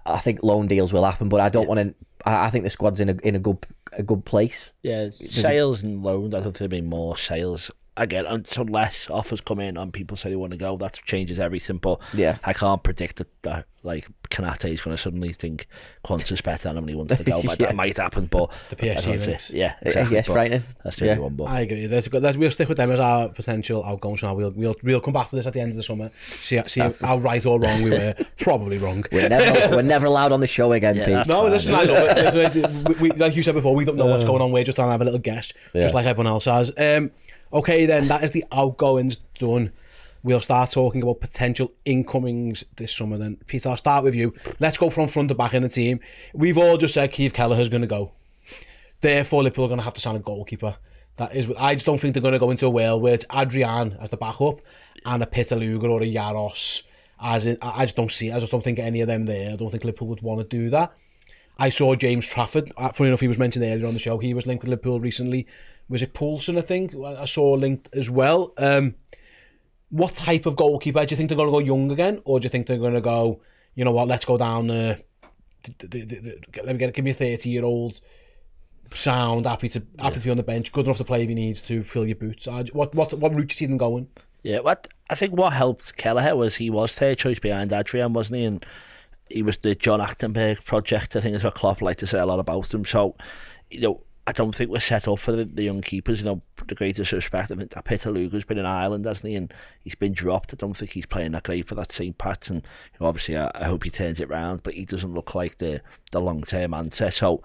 I think loan deals will happen, but I don't want to. I think the squad's in a good place. Yeah, sales and loans. I don't think there'll be more sales again unless offers come in and people say they want to go. That changes everything. But yeah, I can't predict that like Kanate is going to suddenly think Quansah's better and he wants to go. But that might happen. But the PSG, yeah, exactly. Yes, frightening. That's the only one. But I agree. We'll stick with them as our potential outgoings now. We'll come back to this at the end of the summer. See how right or wrong we were. Probably wrong. We're never allowed on the show again, Pete. No, listen, I love it. We, like you said before, we don't know what's going on. We're just trying to have a little guess, just like everyone else has. Okay, then that is the outgoings done. We'll start talking about potential incomings this summer then. Peter, I'll start with you. Let's go from front to back in the team. We've all just said Keith Kelleher's going to go. Therefore, Liverpool are going to have to sign a goalkeeper. I just don't think they're going to go into a world where it's Adrian as the backup and a Peter Luger or a Jaros. I just don't think any of them there. I don't think Liverpool would want to do that. I saw James Trafford. Funny enough, he was mentioned earlier on the show. He was linked with Liverpool recently. Was it Pearson, I think? I saw linked as well. What type of goalkeeper? Do you think they're going to go young again? Or do you think they're going to go, you know what, let's go down give me a 30-year-old sound, happy to be on the bench, good enough to play if he needs to, fill your boots. What route do you see them going? Yeah, I think what helped Kelleher was he was third choice behind Adrian, wasn't he? And he was the John Achtenberg project, I think is what Klopp liked to say a lot about him. So, I don't think we're set up for the young keepers. The greatest respect. I think Peter Luger's been in Ireland, hasn't he? And he's been dropped. I don't think he's playing that great for that St. Pat's. And obviously, I hope he turns it round. But he doesn't look like the long-term answer. So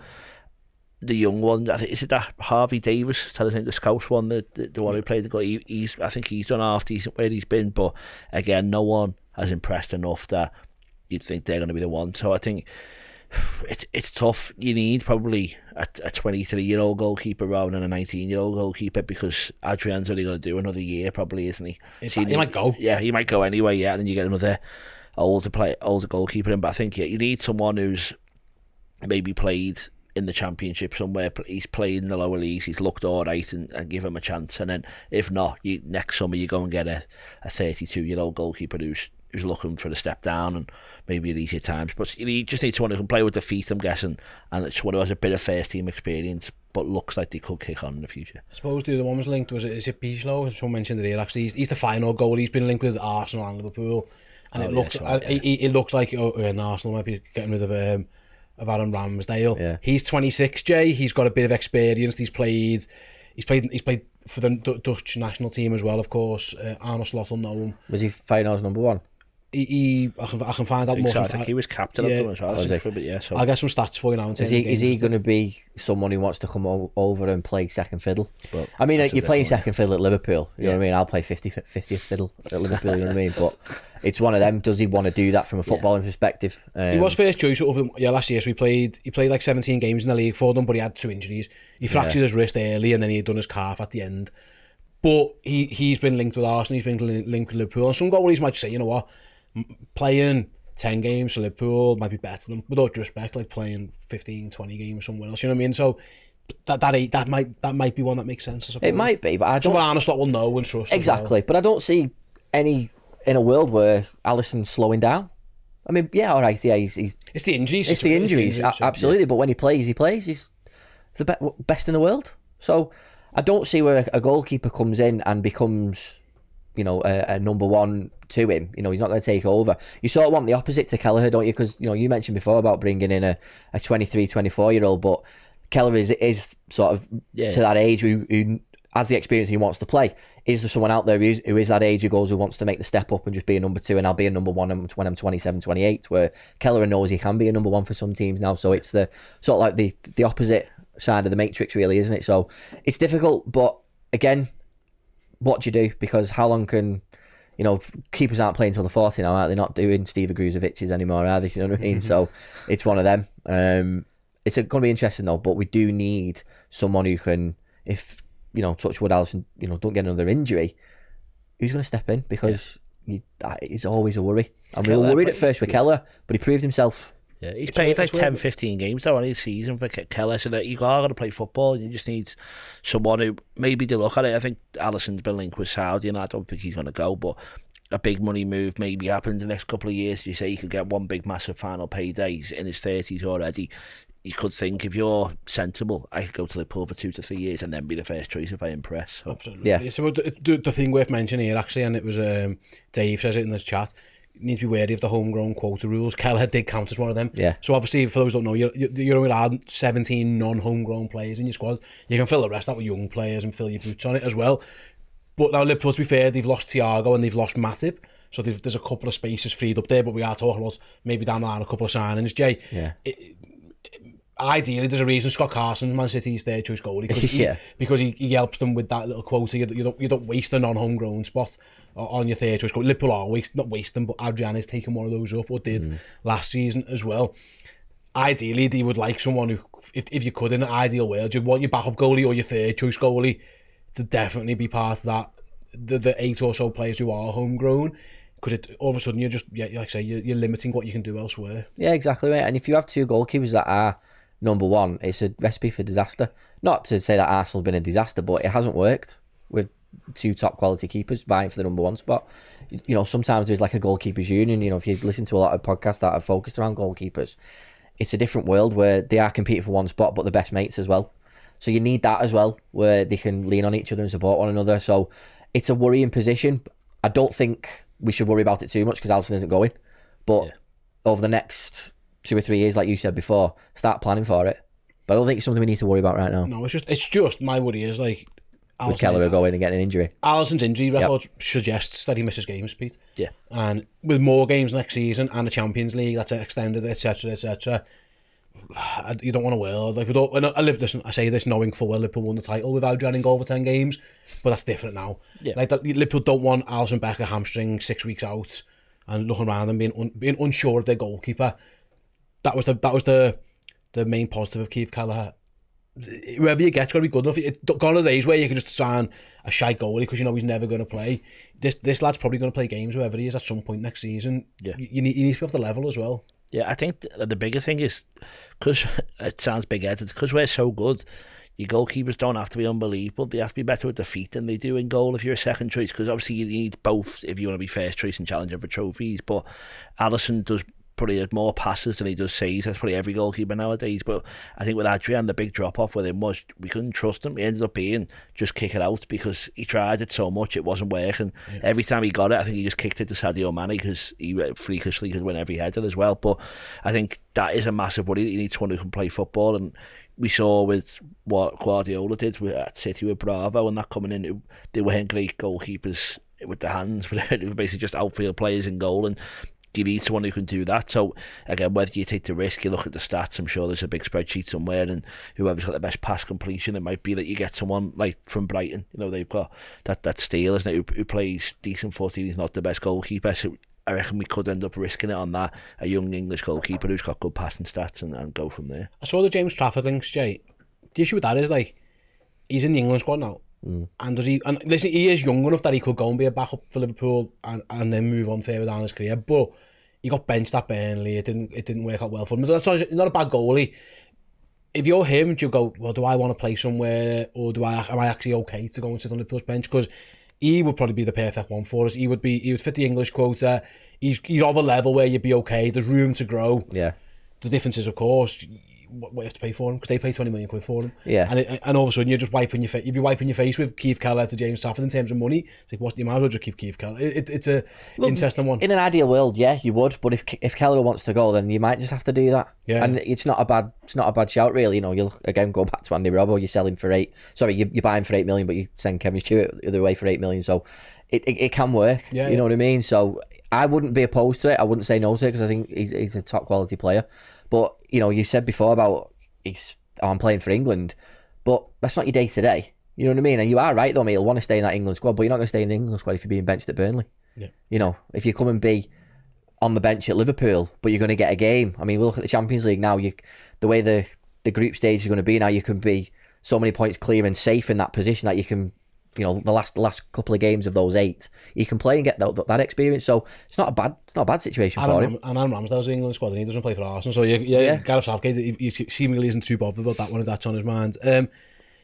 the young one, I think, is it that Harvey Davis? I think the Scouse one, the one who played the goal. I think he's done half decent where he's been. But again, no one has impressed enough that you'd think they're going to be the one. So I think it's tough. You need probably a 23-year-old goalkeeper rather than a 19-year-old goalkeeper, because Adrian's only going to do another year probably, isn't he? So he might go. Yeah, he might go anyway, yeah, and then you get another older goalkeeper in. But I think you need someone who's maybe played in the Championship somewhere, he's played in the lower leagues, he's looked alright, and give him a chance. And then if not, next summer you go and get a 32-year-old goalkeeper who's looking for the step down and maybe at easier times. But you just need someone who can play with the feet, I'm guessing, and someone who has a bit of first team experience but looks like they could kick on in the future. I suppose the other one was linked, is it Bijlo? Someone mentioned it here actually. He's the final goal. He's been linked with Arsenal and Liverpool, and it looks like Arsenal might be getting rid of Aaron Ramsdale. Yeah. He's 26, Jay. He's got a bit of experience. He's played for the Dutch national team as well, of course. Arne Slot will know him. Was he finals number one? I can find out more. I think he was captain of them as well. So I'll get some stats for you now. Is he going to be someone who wants to come over and play second fiddle? But I mean, you're playing second fiddle at Liverpool. You know what I mean? I'll play 50th fiddle at Liverpool. You know what I mean? But it's one of them. Does he want to do that from a footballing perspective? He was first choice over them, last year. So he played like 17 games in the league for them, but he had 2 injuries. He fractured his wrist early, and then he had done his calf at the end. But he's been linked with Arsenal. He's been linked with Liverpool. And some goalies might say, you know what, playing 10 games for Liverpool might be better than, without respect, like playing 15, 20 games somewhere else. You know what I mean? So that might be one that makes sense, I suppose. It might be, but I don't. Someone Arne Slot will know and trust. Exactly, but I don't see any in a world where Alisson's slowing down. I mean, yeah, all right, yeah, he's it's the injuries. It's the injuries, absolutely. Yeah. But when he plays. He's the best in the world. So I don't see where a goalkeeper comes in and becomes, a number one to him. He's not going to take over. You sort of want the opposite to Kelleher, don't you? Because you mentioned before about bringing in a 23, 24-year-old, but Kelleher is sort of to that age who has the experience and he wants to play. Is there someone out there who is that age who wants to make the step up and just be a number 2, and I'll be a number 1 when I'm 27, 28, where Kelleher knows he can be a number 1 for some teams now. So it's the sort of like the opposite side of the matrix, really, isn't it? So it's difficult, but again, what do you do? Because how long can keepers aren't playing till the 40 now, aren't they? Not doing Steve Agruzovic's anymore, are they? You know what I mean? So it's one of them. It's going to be interesting though, but we do need someone who can, if touch wood, Alisson, don't get another injury, who's going to step in? Because it's always a worry. And we were worried at first with Kelleher, but he proved himself. Yeah, he's played like 10, 15 games though on his season for Kelleher, so that you are going to play football, and you just need someone who maybe they look at it. I think Alisson's been linked with Saudi, and I don't think he's going to go, but a big money move maybe happens in the next couple of years. You say he could get one big massive final payday. He's in his 30s already. You could think, if you're sensible, I could go to Liverpool for 2 to 3 years and then be the first choice if I impress. So. Absolutely. Yeah. So the thing worth mentioning here, actually, and it was Dave says it in the chat, you need to be wary of the homegrown quota rules. Kelleher did count as one of them. Yeah. So obviously, for those who don't know, you're only allowed 17 non-homegrown players in your squad. You can fill the rest out with young players and fill your boots on it as well. But now Liverpool, to be fair, they've lost Thiago and they've lost Matip. So there's a couple of spaces freed up there, but we are talking about maybe down the line a couple of signings. Jay, ideally, there's a reason Scott Carson's Man City's third choice goalie, because he helps them with that little quota. You don't waste a non-homegrown spot on your third choice goalie. Liverpool are not wasting, but Adrian is taking one of those up, or did last season as well. Ideally, they would like someone who, if you could, in an ideal world, you'd want your backup goalie or your third choice goalie to definitely be part of that. The 8 or so players who are homegrown. because all of a sudden you're just, like I say, you're limiting what you can do elsewhere. Yeah, exactly, mate. And if you have two goalkeepers that are number one, it's a recipe for disaster. Not to say that Arsenal have been a disaster, but it hasn't worked with two top quality keepers vying for the number one spot. You know, sometimes there's like a goalkeepers union. You know, if you listen to a lot of podcasts that are focused around goalkeepers, it's a different world where they are competing for one spot, but the best mates as well. So you need that as well, where they can lean on each other and support one another. So it's a worrying position. I don't think we should worry about it too much because Alisson isn't going. But over the next 2 or 3 years, like you said before, start planning for it. But I don't think it's something we need to worry about right now. No, it's just my worry is like with Kelleher going and getting an injury. Alisson's injury record suggests that he misses games, Pete. Yeah. And with more games next season and the Champions League that's extended, etc., etc., you don't want a world like listen, I say this knowing full well Liverpool won the title without Adrian in goal for 10 games, but that's different now. Yeah. Like that, Liverpool don't want Alisson Becker hamstring 6 weeks out and looking around and being unsure of their goalkeeper. That was the main positive of Keith Kelleher. Whoever you get's got to be good enough. It's gone are days where you can just sign a shy goalie because you know he's never going to play. This lad's probably going to play games whoever he is at some point next season. Yeah. You need to be off the level as well. Yeah, I think the bigger thing is, because it sounds big-headed, because we're so good, your goalkeepers don't have to be unbelievable. They have to be better with the feet than they do in goal if you're a second choice, because obviously you need both if you want to be first choice and challenging for trophies. But Alisson does probably more passes than he does saves. That's probably every goalkeeper nowadays. But I think with Adrian, the big drop-off with him was we couldn't trust him. He ended up being just kick it out because he tried it so much, it wasn't working. Yeah. Every time he got it, I think he just kicked it to Sadio Mane because he freakishly could win every header as well. But I think that is a massive worry. You need someone who can play football, and we saw with what Guardiola did at City with Bravo and that coming in, they weren't great goalkeepers with the hands, but they were basically just outfield players in goal, and you need someone who can do that. So again, whether you take the risk, you look at the stats, I'm sure there's a big spreadsheet somewhere, and whoever's got the best pass completion, it might be that you get someone like from Brighton. You know, they've got that Steele, isn't it, who plays decent footy. He's not the best goalkeeper, so I reckon we could end up risking it on that, a young English goalkeeper who's got good passing stats, and go from there. I saw the James Trafford links, Jay. The issue with that is like he's in the England squad now. And listen, he is young enough that he could go and be a backup for Liverpool and then move on further down his career, but he got benched at Burnley. It didn't work out well for him. But that's not a bad goalie. If you're him, do you go, well, do I want to play somewhere, or am I actually okay to go and sit on Liverpool's bench? Because he would probably be the perfect one for us. He would fit the English quota. He's of a level where you'd be okay. There's room to grow. Yeah. The difference is, of course, what you have to pay for him, because they pay 20 million quid for him. Yeah. And all of a sudden you're just wiping your face. If you're wiping your face with Keith Kelleher to James Trafford in terms of money, it's like, you might as well just keep Keith Kelleher. It's a interesting one. In an ideal world, yeah, you would. But if Kelleher wants to go, then you might just have to do that. Yeah. And it's not a bad shout, really. You know, you'll again go back to Andy Robbo. You're selling for you're buying for 8 million, but you send Kevin Stewart the other way for 8 million. So it can work. Yeah, you know what I mean? So I wouldn't be opposed to it. I wouldn't say no to it because I think he's a top quality player. But you know, you said before about I'm playing for England, but that's not your day to day. You know what I mean? And you are right though, mate. You'll want to stay in that England squad, but you're not going to stay in the England squad if you're being benched at Burnley. Yeah. You know, if you come and be on the bench at Liverpool, but you're going to get a game. I mean, we look at the Champions League now. The way the group stage is going to be now, you can be so many points clear and safe in that position that you can. You know, the last couple of games of those 8, you can play and get that experience. So it's not a bad situation for him. And Aaron Ramsdale's in the England squad and he doesn't play for Arsenal. So Gareth Southgate, he seemingly isn't too bothered about that one if that's on his mind.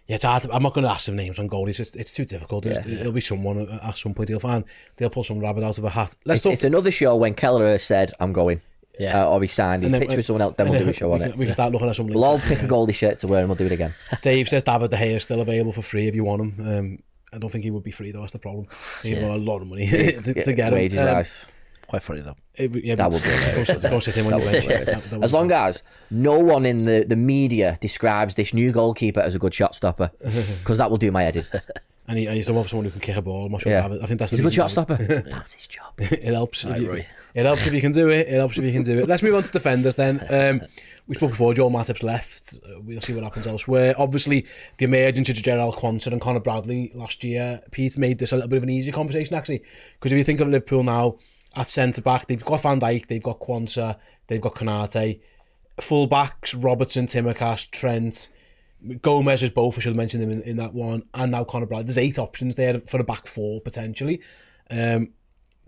It's hard. I'm not going to ask some names on goalies. It's too difficult. It'll be someone at some point. They'll pull some rabbit out of a hat. It's another show when Kelleher said, "I'm going." Yeah. Or he signed. He pitched with someone else. Then we'll do a show on it. We can start looking at some. We'll all pick a goalie shirt to wear and we'll do it again. Dave says David De Gea is still available for free if you want him. I don't think he would be free though. That's the problem. He want a lot of money to get him. Wages rise. Quite funny though. That would be go sit him on your bench. As long as no one in the media describes this new goalkeeper as a good shot stopper, because that will do my head in. And he's someone who can kick a ball. I think that's he's a good shot stopper. That's his job. It helps. It helps if you can do it. Let's move on to defenders then. We spoke before, Joel Matip's left. We'll see what happens elsewhere. Obviously, the emergence of Gerald Quansah and Conor Bradley last year, Pete, made this a little bit of an easier conversation actually. Because if you think of Liverpool now, at centre-back, they've got Van Dijk, they've got Quansah, they've got Konate. Full-backs, Robertson, Tsimikas, Trent, Gomez is both, I should have mentioned him in that one, and now Conor Bradley. There's 8 options there for a back 4 potentially.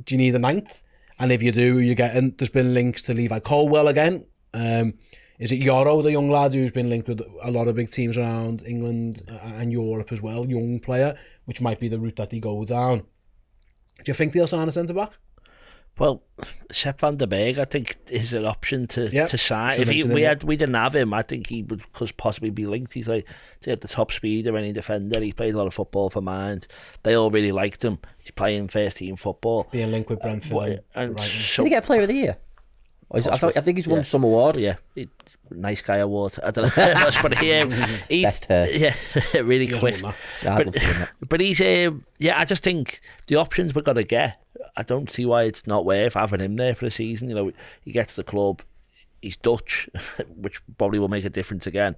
do you need a ninth? And if you do, who you getting? There's been links to Levi Colwell again. Is it Yoro, the young lad who's been linked with a lot of big teams around England and Europe as well, young player, which might be the route that they go down. Do you think they'll sign a centre-back? Well, Sepp van der Berg, I think, is an option to sign. If we didn't have him, I think he could possibly be linked. He's like at the top speed of any defender. He played a lot of football for Mainz. They all really liked him. He's playing first team football. Being linked with Brentford. Did he get Player of the Year? I think he's won some award. Yeah, nice guy award. I don't know, but he's best hair. Yeah, really quick. But he's I just think the options we're gonna get. I don't see why it's not worth having him there for the season. You know, he gets the club. He's Dutch, which probably will make a difference again.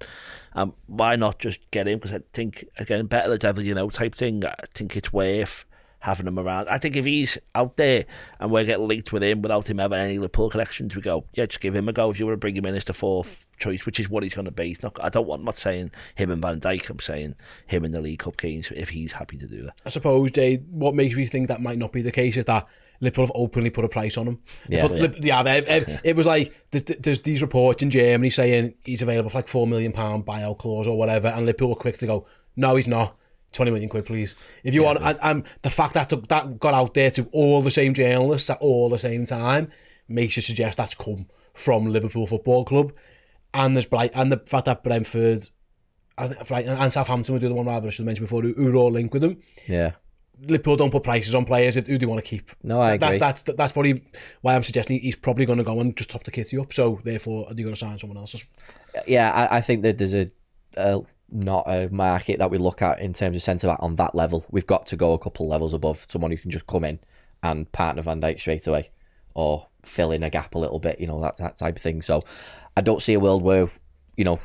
Why not just get him? Because I think, again, better the devil you know type thing. I think it's worth having him around. I think if he's out there and we're getting linked with him without him having any Liverpool connections, we go, yeah, just give him a go. If you want to bring him in as the fourth choice, which is what he's going to be. I'm not saying him and Van Dijk. I'm saying him in the League Cup games if he's happy to do that. I suppose, Jay, what makes me think that might not be the case is that Liverpool have openly put a price on him. It was like there's these reports in Germany saying he's available for like £4 million buyout clause or whatever, and Liverpool were quick to go, no, he's not. 20 million quid, please. If you want, and the fact that that got out there to all the same journalists at all the same time makes you suggest that's come from Liverpool Football Club, and the fact that Brentford and Southampton were the one rather I should have mentioned before who were all linked with them. Yeah, Liverpool don't put prices on players who they want to keep. No, I agree. That's probably why I'm suggesting he's probably going to go and just top the kitty up. So therefore, are they going to sign someone else? Yeah, I think that there's not a market that we look at in terms of centre-back on that level. We've got to go a couple of levels above someone who can just come in and partner Van Dijk straight away or fill in a gap a little bit, that type of thing. So I don't see a world where, no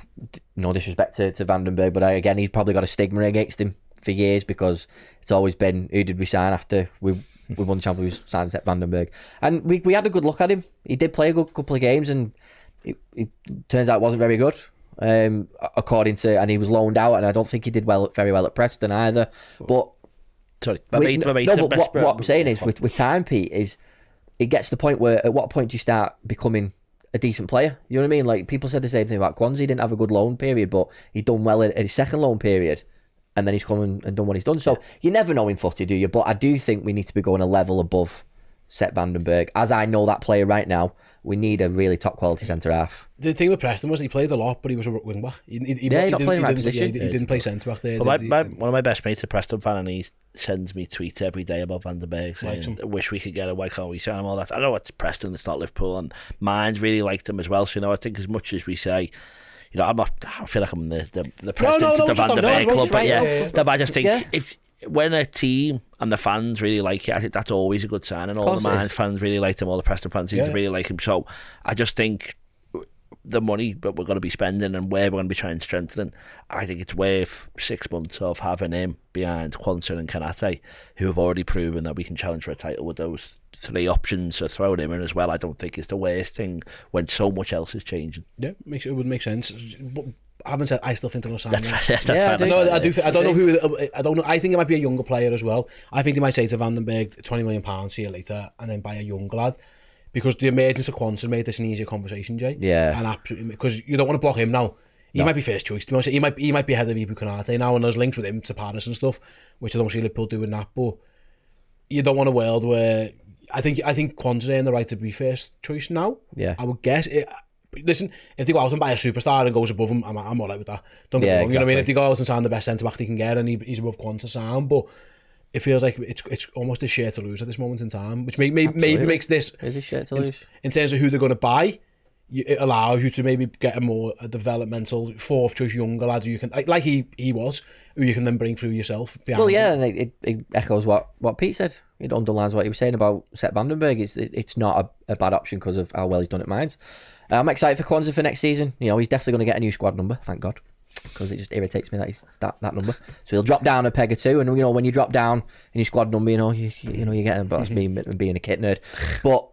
disrespect to Van den Berg, but again, he's probably got a stigma against him for years because it's always been, who did we sign after we won the Champions League, signed Sepp van den Berg. And we had a good look at him. He did play a good couple of games and it turns out it wasn't very good. According to, and he was loaned out, and I don't think he did very well at Preston either. But what I'm saying is, with time, Pete, is it gets to the point where at what point do you start becoming a decent player? You know what I mean? Like people said the same thing about Quansah. He didn't have a good loan period, but he'd done well in his second loan period, and then he's come and done what he's done. So you never know in footy, do you? But I do think we need to be going a level above Sepp van den Berg. As I know that player right now, we need a really top quality centre half. The thing with Preston was he played a lot, but he was a wing back. He not playing the right position. He didn't play centre back there. One of my best mates is a Preston fan, and he sends me tweets every day about Van den Berg saying, "I wish we could get him. Why can't we sign him?" All that. I know it's Preston, it's not Liverpool, and Mainz really liked him as well. So I think as much as we say, I feel like I'm the president of the Van den Berg club, but I just think if. When a team and the fans really like it, I think that's always a good sign. And all the Mainz fans really like him, all the Preston fans seem to really like him. So I just think the money that we're going to be spending and where we're going to be trying to strengthen, I think it's worth 6 months of having him behind Quansah and Konate, who have already proven that we can challenge for a title with those three options. So throwing him in as well, I don't think is the worst thing when so much else is changing. Yeah, it would make sense. But I haven't said I still think they're going to sign him. I do. I don't know who. I don't know. I think it might be a younger player as well. I think they might say to Van den Berg, £20 million, see you later, and then buy a young lad. Because the emergence of Quansah made this an easier conversation, Jay. Yeah. And absolutely, because you don't want to block him now. He might be first choice. He might be ahead of Ibu Konate now, and there's links with him to Paris and stuff, which I don't see Liverpool doing that. But you don't want a world where I think Quansah's earned the right to be first choice now. Yeah. I would guess. Listen, if they go out and buy a superstar and goes above him, I'm all right with that. Don't get me wrong. Exactly. You know what I mean? If they go out and sign the best centre back they can get, and he's above Quansah sound, but it feels like it's almost a share to lose at this moment in time, which maybe makes this is a share to lose in terms of who they're going to buy. It allows you to maybe get a developmental fourth choice younger lad who you can like he was, who you can then bring through yourself. Well, yeah, and it echoes what Pete said. It underlines what he was saying about Sepp van den Berg. It's not a bad option because of how well he's done at Mainz. I'm excited for Quansah for next season. He's definitely going to get a new squad number, thank God, because it just irritates me that he's that number. So he'll drop down a peg or two, and when you drop down in your squad number, you get him. But that's me being a kit nerd. But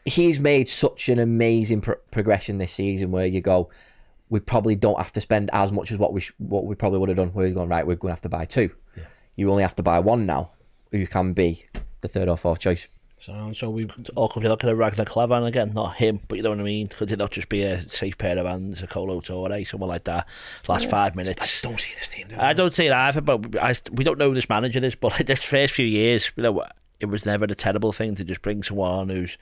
he's made such an amazing progression this season where you go, we probably don't have to spend as much as what we probably would have done. Where he's going, right, we're going to have to buy two. Yeah. You only have to buy one now. You can be the third or fourth choice. So we've all could be looking at Ragnar Klavan again, not him, but you know what I mean? Could it not just be a safe pair of hands, a Colo Torre, someone like that? Last 5 minutes. I just don't see this team. I don't see it either, but we don't know who this manager is. But like this first few years, it was never a terrible thing to just bring someone on who's,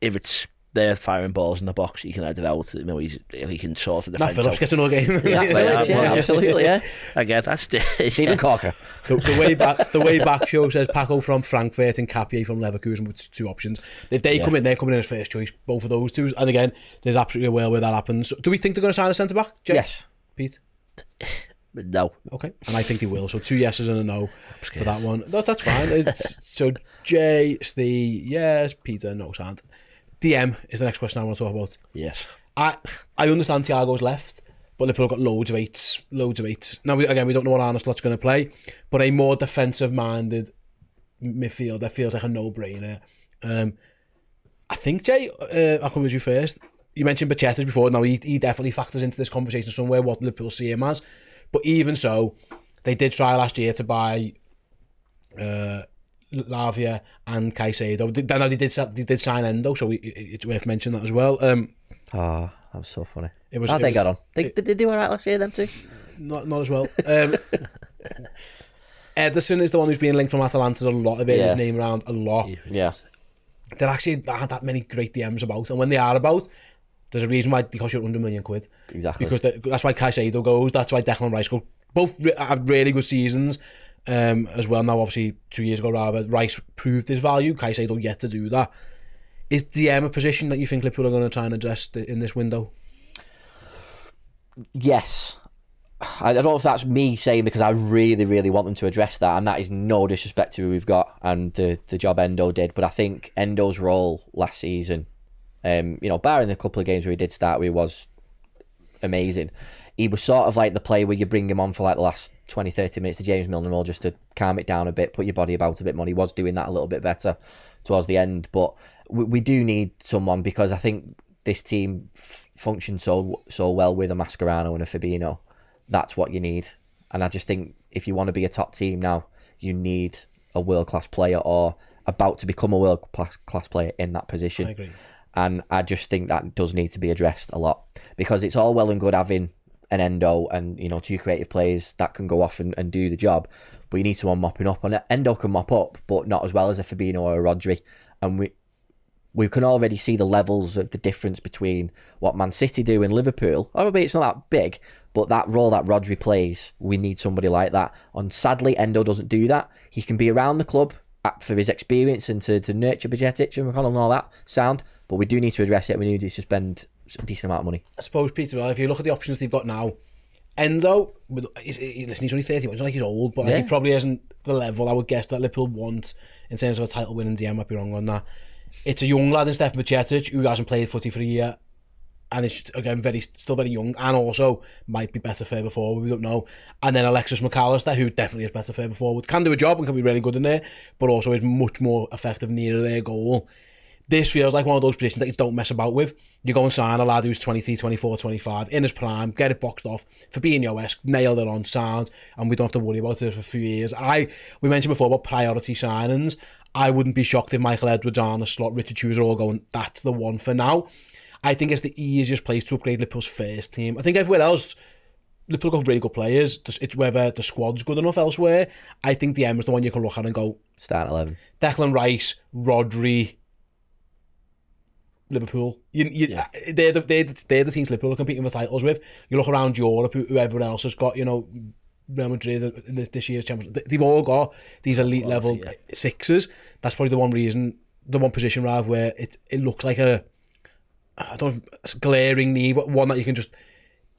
if it's they're firing balls in the box, he can head it out. He can sort of defend. Matt Phillips gets another game. Absolutely, yeah. Again, that's Steven Corker. So the way back show says Paco from Frankfurt and Capie from Leverkusen with 2 options. If they come in, they're coming in as first choice, both of those two. And again, there's absolutely a world where that happens. So do we think they're going to sign a centre back? Jay? Yes. Pete? No. Okay. And I think they will. So 2 yeses and a no for that one. That's fine. So Jay, Steve, yes. Peter, no sound. DM is the next question I want to talk about. Yes. I understand Thiago's left, but Liverpool got loads of eights. Now, we don't know what Arne Slot's going to play, but a more defensive-minded midfielder feels like a no-brainer. I think, Jay, I'll come with you first. You mentioned Bajcetic before. Now, he definitely factors into this conversation somewhere, what Liverpool see him as. But even so, they did try last year to buy Lavia and Caicedo. They did sign Endo, so it's worth mentioning that as well. That was so funny. They got on. They do all right last year, them two? Not as well. Ederson is the one who's being linked from Atalanta a lot. They've heard his name around a lot. Yeah. There actually aren't that many great DMs about, and when they are about, there's a reason why they cost you £100 million. Exactly. Because that's why Caicedo goes, that's why Declan Rice goes. Both had really good seasons as well. Now, obviously, 2 years ago, rather, Rice proved his value. Caicedo yet to do that. Is DM a position that you think Liverpool are going to try and address in this window? Yes. I don't know if that's me saying because I really, really want them to address that, and that is no disrespect to who we've got and the job Endo did, but I think Endo's role last season, barring the couple of games where he did start, where he was amazing, he was sort of like the player where you bring him on for like the last 20-30 minutes to James Milner role just to calm it down a bit, put your body about a bit more. He was doing that a little bit better towards the end, but we do need someone, because I think this team functions so well with a Mascherano and a Fabinho. That's what you need. And I just think if you want to be a top team now, you need a world-class player or about to become a world-class player in that position. I agree. And I just think that does need to be addressed a lot, because it's all well and good having an Endo and 2 creative players that can go off and do the job, but you need someone mopping up. And Endo can mop up, but not as well as a Fabinho or a Rodri. And we can already see the levels of the difference between what Man City do and Liverpool. Maybe it's not that big, but that role that Rodri plays, we need somebody like that. And sadly, Endo doesn't do that. He can be around the club for his experience and to nurture Bajcetic and McConnell and all that sound, but we do need to address it. We need to spend a decent amount of money. I suppose, Peter, if you look at the options they've got now, Endo, he's only 31, it's not like he's old, but he probably isn't the level I would guess that Liverpool want in terms of a title winning DM. I might be wrong on that. It's a young lad in Stefan Bajcetic who hasn't played footy for a year, and is again still very young, and also might be better further forward, we don't know. And then Alexis McAllister, who definitely is better further forward, can do a job and can be really good in there, but also is much more effective near their goal. This feels like one of those positions that you don't mess about with. You go and sign a lad who's 23, 24, 25, in his prime, get it boxed off, Fabinho-esque, nailed it on, sound, and we don't have to worry about it for a few years. We mentioned before about priority signings. I wouldn't be shocked if Michael Edwards, Arne Slot, Richard Hughes are all going, that's the one for now. I think it's the easiest place to upgrade Liverpool's first team. I think everywhere else, Liverpool got really good players. It's whether the squad's good enough elsewhere. I think the M is the one you can look at and go, Start 11. Declan Rice, Rodri, Liverpool. They're the teams Liverpool are competing for titles with. You look around Europe, whoever else has got, Real Madrid in this year's Champions League, they've all got these elite level sixes. That's probably the one position rather where it looks like a glaring need, but one that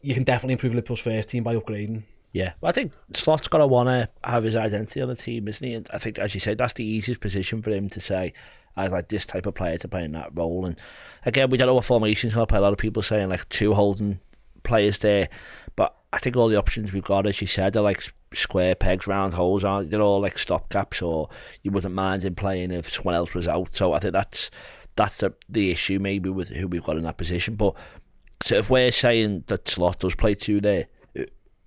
you can definitely improve Liverpool's first team by upgrading. Yeah, well, I think Slot's got to want to have his identity on the team, isn't he? And I think, as you say, that's the easiest position for him to say, I like this type of player to play in that role. And again, we don't know what formation's going to play. A lot of people saying like 2 holding players there, but I think all the options we've got, as you said, are like square pegs, round holes, aren't they? They're all like stopgaps, or you wouldn't mind him playing if someone else was out. So I think that's the issue maybe with who we've got in that position. But so if we're saying that Slot does play 2 there,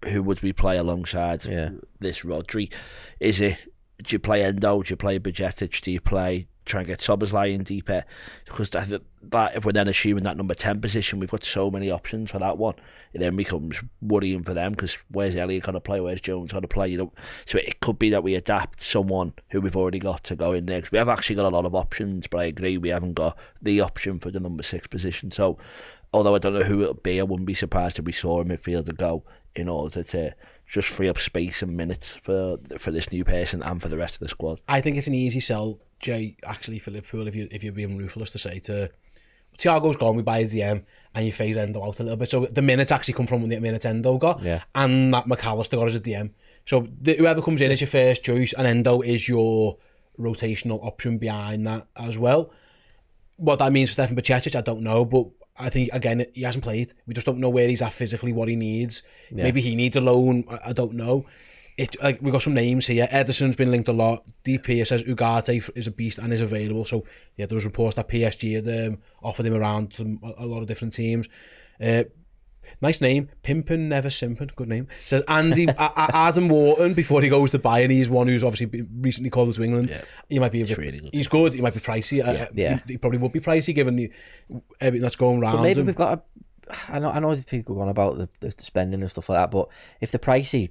who would we play alongside this Rodri? Is it do you play Endo? Do you play Bajcetic? Do you try and get Szoboszlai in deeper? Because that if we're then assuming that number 10 position, we've got so many options for that one. It then becomes worrying for them, because where's Elliott going to play? Where's Jones going to play? So it could be that we adapt someone who we've already got to go in there. 'Cause we have actually got a lot of options, but I agree we haven't got the option for the number 6 position. So although I don't know who it'll be, I wouldn't be surprised if we saw a midfielder go in order to just free up space and minutes for this new person and for the rest of the squad. I think it's an easy sell, Jay, actually, for Liverpool, if you're being ruthless, to say to Thiago's gone, we buy his DM, and you phase Endo out a little bit. So the minutes actually come from the minutes Endo got, and that McAllister got as a DM. So whoever comes in is your first choice, and Endo is your rotational option behind that as well. What that means for Stefan Bajcetic, I don't know, but I think, again, he hasn't played. We just don't know where he's at physically, what he needs. Yeah. Maybe he needs a loan. I don't know. We've got some names here. Ederson's been linked a lot. DP says Ugarte is a beast and is available. So, yeah, there was reports that PSG had offered him around a lot of different teams. Nice name. Pimpin' Never Simpin'. Good name. Says Andy Adam Wharton before he goes to Bayern. He's one who's obviously been recently called to England. Yeah. He might be really good. He's good. He might be pricey. He probably would be pricey given everything that's going around. But maybe we've got I know people going about the spending and stuff like that, but if they're pricey,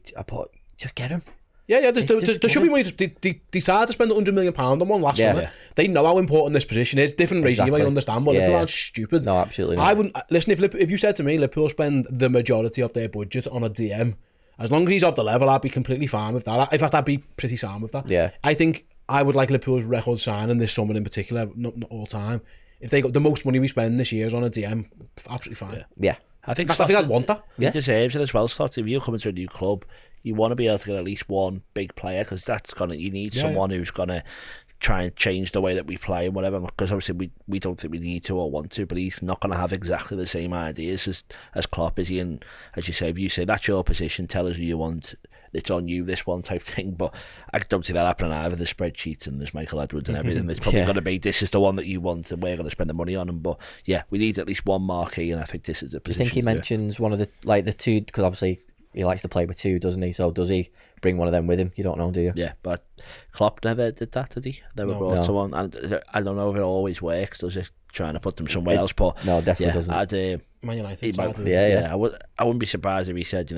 just get him. Yeah, there should be money. They decided to spend £100 million on one last summer. Yeah. They know how important this position is. Different regime, I understand, but Liverpool aren't stupid. No, absolutely not. I wouldn't listen if you said to me Liverpool spend the majority of their budget on a DM. As long as he's off the level, I'd be completely fine with that. In fact, I'd be pretty sound with that. Yeah, I think I would like Liverpool's record signing this summer in particular, not all time. If they got the most money we spend this year is on a DM, absolutely fine. Yeah. I think I'd want that. He deserves it as well, Slot. If you're coming to a new club, you want to be able to get at least one big player, because you need someone who's gonna try and change the way that we play and whatever. Because obviously we don't think we need to or want to, but he's not going to have exactly the same ideas as Klopp, is he? And as you say, if you say that's your position, tell us who you want. It's on you, this one type thing. But I don't see that happening either. The spreadsheets and there's Michael Edwards and everything. There's probably going to be, this is the one that you want and we're going to spend the money on him. But yeah, we need at least one marquee, and I think this is a position. Do you think he mentions one of the two, because obviously he likes to play with two, doesn't he? So does he bring one of them with him? You don't know, do you? Yeah, but Klopp never did that, did he? Never brought someone. And I don't know if it always works. Does it? Trying to put them somewhere else, but no, definitely doesn't. Man United. I wouldn't be surprised if he said,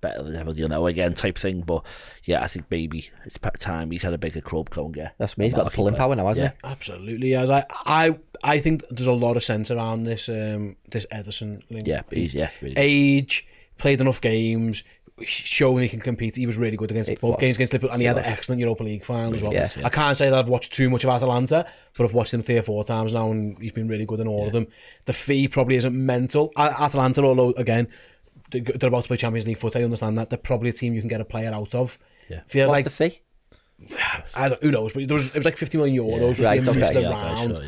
better than ever, again type thing. But yeah, I think maybe it's time he's had a bigger club. Go and get. That's me. He's got the pulling power now, hasn't he? Absolutely. As I think there's a lot of sense around this Ederson link. Yeah, really age, played enough games, shown he can compete. He was really good against both games against Liverpool, and he had an excellent Europa League final as well. Yeah. I can't say that I've watched too much of Atalanta, but I've watched him 3 or 4 times now, and he's been really good in all of them. The fee probably isn't mental. Atalanta, although again, they're about to play Champions League foot, I understand that. They're probably a team you can get a player out of. Yeah. Feels What's the fee? Who knows? But it was like €50 million. Right, who knows?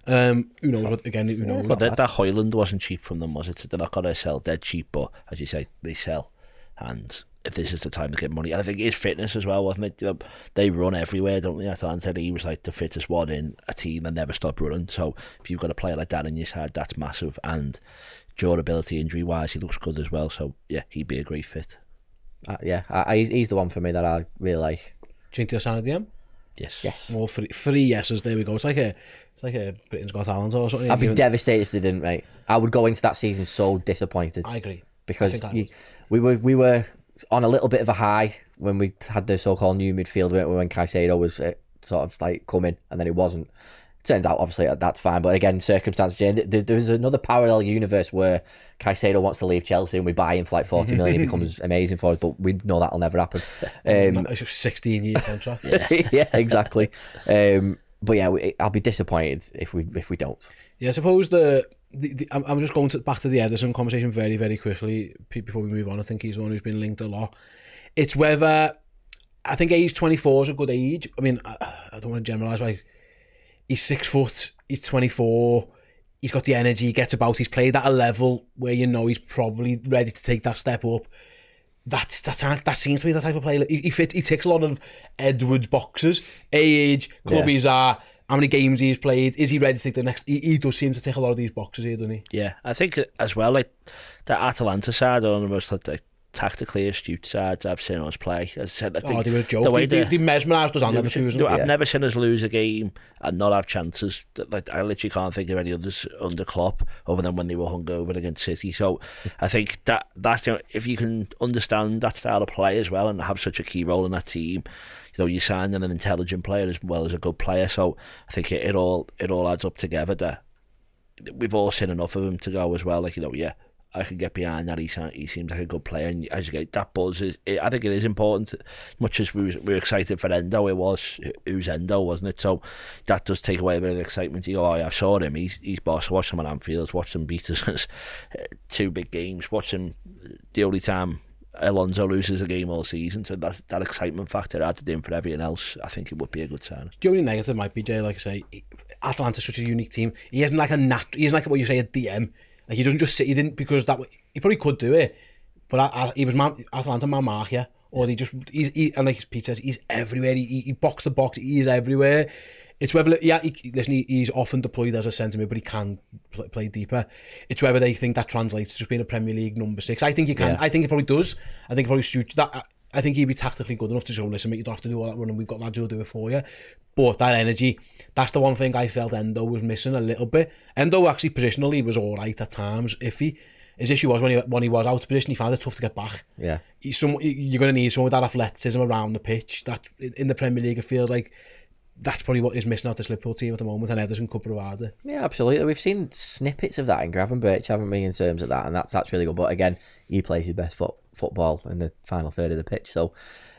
Who knows? But that Højlund wasn't cheap from them, was it? They're not going to sell dead cheap, but as you say, they sell. And if this is the time to get money, and I think his fitness as well, wasn't it? They run everywhere, don't they? Atalanta, he was like the fittest one in a team that never stopped running. So if you've got a player like that in your side, that's massive. And durability, injury-wise, he looks good as well. So yeah, he'd be a great fit. He's the one for me that I really like. Do you think they'll sign a DM? Yes. Well, 3 yeses. There we go. It's like a Britain's Got Talent or something. I'd be devastated if they didn't, mate. I would go into that season so disappointed. I agree. Because we were on a little bit of a high when we had the so-called new midfield when Caicedo was sort of like coming, and then it wasn't. Turns out, obviously, that's fine. But again, circumstances change. There's another parallel universe where Caicedo wants to leave Chelsea and we buy him for like 40 million. He becomes amazing for us, but we know that'll never happen. It's a 16-year contract. Yeah, exactly. But yeah, I'll be disappointed if we don't. Yeah, I suppose I'm just going back to the Ederson conversation very, very quickly before we move on. I think he's the one who's been linked a lot. It's whether I think age 24 is a good age. I mean, I don't want to generalise, like he's 6 foot, he's 24, he's got the energy, he gets about, he's played at a level where he's probably ready to take that step up. That seems to be the type of player. He ticks a lot of Edwards boxes. Age, club he's at, how many games he's played, is he ready to take the next? He does seem to tick a lot of these boxes here, doesn't he? Yeah, I think as well, like the Atalanta side are almost like tactically astute sides I've seen us play. As I said, I think they were a joke. They mesmerised us on Leverkusen. I've never seen us lose a game and not have chances. Like, I literally can't think of any others under Klopp other than when they were hungover against City. So I think that's if you can understand that style of play as well and have such a key role in that team, you're signing an intelligent player as well as a good player. So I think it all adds up together. That we've all seen enough of him to go as well. Like, I can get behind that. He seems like a good player, and as you get that buzz, I think it is important. Much as we were excited for Endo, it was Endo, wasn't it? So that does take away a bit of the excitement. You go, I saw him. He's boss. I watched him at Anfield. Watched him beat us 2 big games. Watched him the only time Alonso loses a game all season. So that excitement factor added in for everything else. I think it would be a good sign. The only negative might be, Jay, like I say, Atalanta's such a unique team. He isn't like he isn't like what you say a DM. Like, he doesn't just sit. He didn't, because he probably could do it, but he was Atalanta man mark, yeah. Or and like Pete says, he's everywhere. He box the box. He is everywhere. It's whether he's often deployed as a centre mid, but he can play deeper. It's whether they think that translates to just being a Premier League number 6. I think he can. Yeah. I think it probably does. I think it probably suits that. I think he'd be tactically good enough to show, listen, mate, you don't have to do all that running. We've got lads who'll do it for you. But that energy, that's the one thing I felt Endo was missing a little bit. Endo actually positionally was all right at times, iffy. His issue was when he was out of position, he found it tough to get back. Yeah, you're going to need someone with that athleticism around the pitch. That in the Premier League, it feels like that's probably what is missing out this Liverpool team at the moment, and Ederson could provide it. Yeah, absolutely. We've seen snippets of that in Gravenberch, haven't we, in terms of that, and that's really good. But again, he plays his best football in the final third of the pitch. So,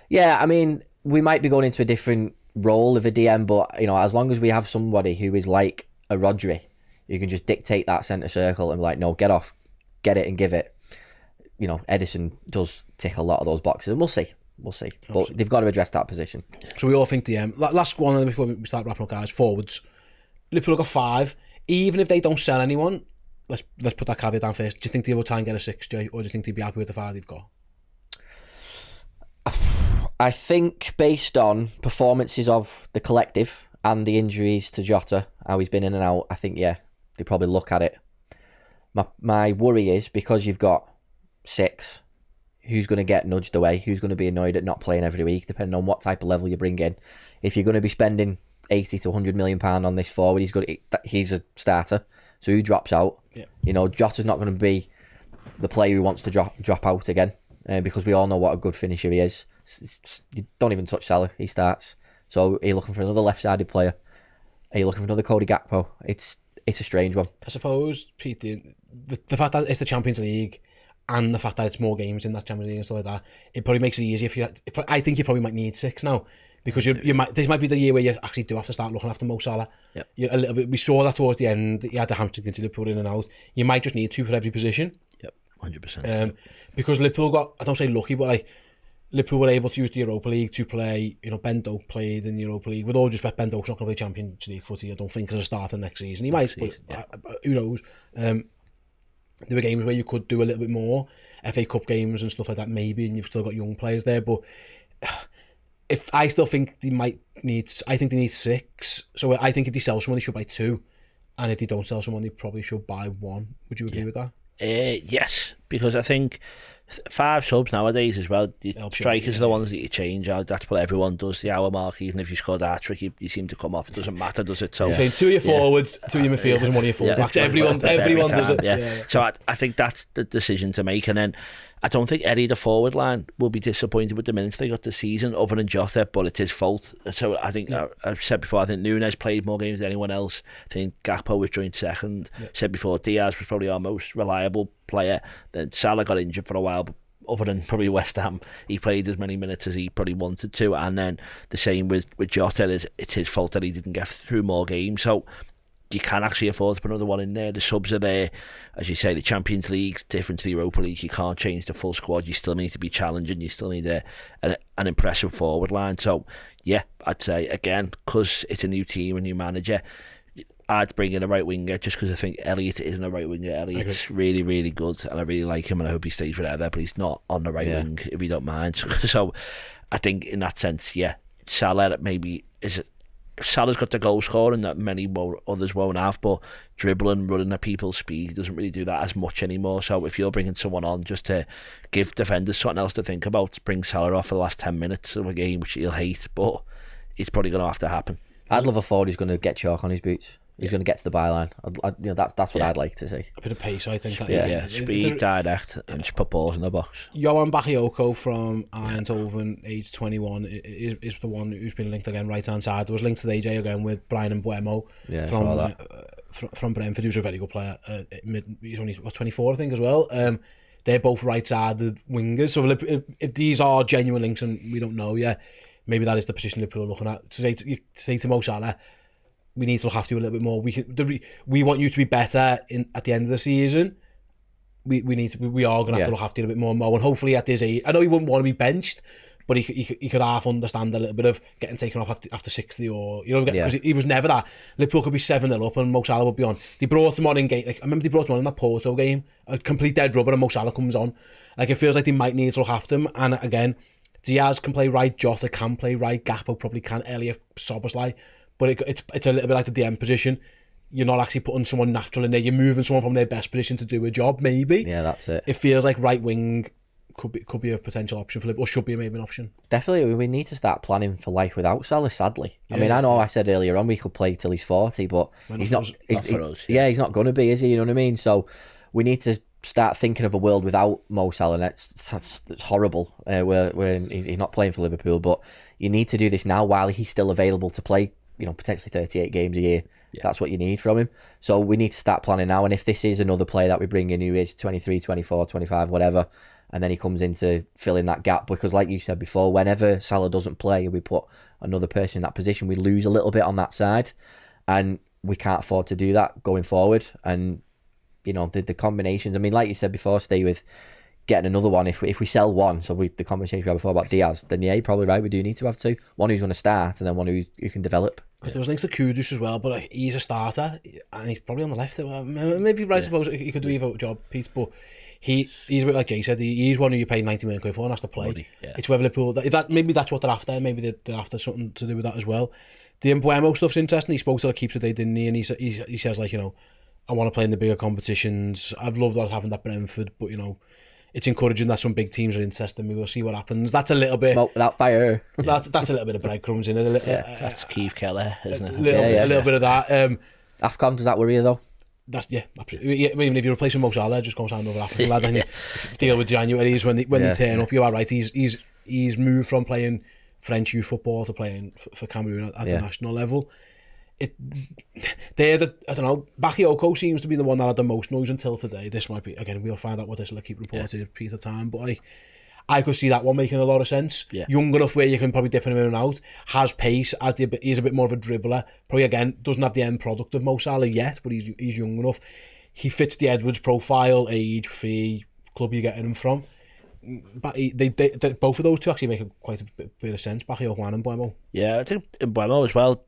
yeah, I mean, we might be going into a different role of a DM, but as long as we have somebody who is like a Rodri, who can just dictate that centre circle and be like, no, get off, get it and give it. Ederson does tick a lot of those boxes, and we'll see. But they've got to address that position. So we all think DM. Last one before we start wrapping up, guys. Forwards. Liverpool got 5. Even if they don't sell anyone, let's put that caveat down first. Do you think they will try and get a 6, Jay, or do you think they'd be happy with the 5 they've got? I think based on performances of the collective and the injuries to Jota, how he's been in and out, I think, yeah, they probably look at it. My worry is, because you've got 6, who's going to get nudged away? Who's going to be annoyed at not playing every week, depending on what type of level you bring in? If you're going to be spending 80 to 100 million pound on this forward, he's a starter. So who drops out? Yeah. Jota's not going to be the player who wants to drop out again, because we all know what a good finisher he is. You don't even touch Salah, he starts. So are you looking for another left-sided player? Are you looking for another Cody Gakpo? It's a strange one. I suppose, Pete, the fact that it's the Champions League, and the fact that it's more games in that Champions League and stuff like that, it probably makes it easier I think you probably might need 6 now, because this might be the year where you actually do have to start looking after Mo Salah. Yep. A little bit. We saw that towards the end. He had the hamstring to Liverpool in and out. You might just need 2 for every position. Yep, 100%. Because Liverpool got, I don't say lucky, but like Liverpool were able to use the Europa League to play. Ben Doak played in the Europa League. With all due respect, Ben Doak's not going to play Champions League footy, I don't think, as a starter next season. He might, but who knows? There were games where you could do a little bit more, FA Cup games and stuff like that, maybe, and you've still got young players there. But if I still think they need 6. So I think if they sell someone, they should buy 2, and if they don't sell someone, they probably should buy 1. Would you agree with that? Yes, because I think 5 subs nowadays as well. The strikers are the ones that you change out. That's what everyone does. The hour mark, even if you scored a hat-trick, you seem to come off. It doesn't matter, does it? So change 2 of your forwards, 2 of your midfielders, and 1 of your fullbacks. Everyone does it. Yeah. So I think that's the decision to make, and then I don't think Eddie, the forward line, will be disappointed with the minutes they got this season, other than Jota, but it's his fault. So I think, I've said before, I think Nunes played more games than anyone else. I think Gakpo was joint second. Said before, Diaz was probably our most reliable player. Then Salah got injured for a while, but other than probably West Ham, he played as many minutes as he probably wanted to. And then the same with Jota, it's his fault that he didn't get through more games. So you can actually afford to put another one in there. The subs are there. As you say, the Champions League's different to the Europa League. You can't change the full squad. You still need to be challenging. You still need an impressive forward line. So, yeah, I'd say, again, because it's a new team, a new manager, I'd bring in a right winger just because I think Elliott isn't a right winger. Elliott's really, really good, and I really like him, and I hope he stays forever, but he's not on the right wing, if you don't mind. So I think in that sense, yeah, Salah maybe is Salah's got the goal scoring that many others won't have, but dribbling, running at people's speed, he doesn't really do that as much anymore. So if you're bringing someone on just to give defenders something else to think about, bring Salah off for the last 10 minutes of a game, which he'll hate, but it's probably going to have to happen. I'd love a forward who's going to get chalk on his boots. He's going to get to the byline. That's what I'd like to see. A bit of pace, I think. Speed, direct, and just put balls in the box. Johan Bakayoko from Eindhoven, age 21, is the one who's been linked again right hand side. There was linked to the AJ again with Brian Mbeumo from Brentford, who's a very good player. He's only 24, I think, as well. They're both right-sided wingers. So if these are genuine links and we don't know yet, maybe that is the position Liverpool are looking at. To say to Mo Salah, we need to look after you a little bit more. We want you to be better at the end of the season. We are going to have to look after you a bit more, Mo. And hopefully at this age, I know he wouldn't want to be benched, but he could half understand a little bit of getting taken off after 60 or, because he was never that. Liverpool could be 7-0 up and Mo Salah would be on. They brought him on in game, I remember they brought him on in that Porto game, a complete dead rubber, and Mo Salah comes on. It feels like they might need to look after him. And again, Diaz can play right, Jota can play right, Gakpo probably can, Elliot, Szoboszlai. But it's a little bit like the DM position. You're not actually putting someone natural in there. You're moving someone from their best position to do a job, maybe. Yeah, that's it. It feels like right wing could be a potential option for Liverpool, or should be maybe an option. Definitely, we need to start planning for life without Salah, sadly. I mean, I know I said earlier on we could play till he's 40, but he's not. He's not going to be, is he? You know what I mean? So we need to start thinking of a world without Mo Salah. That's horrible. Where he's not playing for Liverpool, but you need to do this now while he's still available to play. Potentially 38 games a year. Yeah. That's what you need from him. So we need to start planning now. And if this is another player that we bring in who is 23, 24, 25, whatever, and then he comes in to fill in that gap, because like you said before, whenever Salah doesn't play and we put another person in that position, we lose a little bit on that side. And we can't afford to do that going forward. And, the combinations, I mean, like you said before, stay with getting another one. If we sell one, so the conversation we had before about Diaz, then you're probably right, we do need to have two. One who's going to start and then one who can develop. Because there was links to Kudus as well, but he's a starter and he's probably on the left. Maybe I suppose he could do either job, Pete, but he's a bit like Jay said, he's one who you pay 90 million quid for and has to play. It's whether Liverpool, maybe that's what they're after, maybe they're after something to do with that as well. The Mbeumo stuff's interesting. He spoke to the keeper today, didn't he? And he says, I want to play in the bigger competitions. I've loved what happened at Brentford, but it's encouraging that some big teams are interested in me. We'll see what happens. That's a little bit... Smoke without fire. That's a little bit of breadcrumbs in it. That's Keith Kelleher, isn't it? A little bit of that. AFCON, does that worry you though? Absolutely. I mean, if you're replacing Mo Salah, just go sign another African lad and you deal with Januaries when they turn up. You are right. He's moved from playing French youth football to playing for Cameroon at the national level. I don't know, Bakayoko seems to be the one that had the most noise until today. This might be, again, we'll find out what this will keep reported Peter time, but I could see that one making a lot of sense. Young enough where you can probably dip him in and out, has pace, he's a bit more of a dribbler, probably again doesn't have the end product of Mo Salah yet, but he's young enough. He fits the Edwards profile, age, fee, club you're getting him from. But they both of those two actually make quite a bit of sense, Bakayoko and Mbeumo. Yeah, I think Mbeumo as well.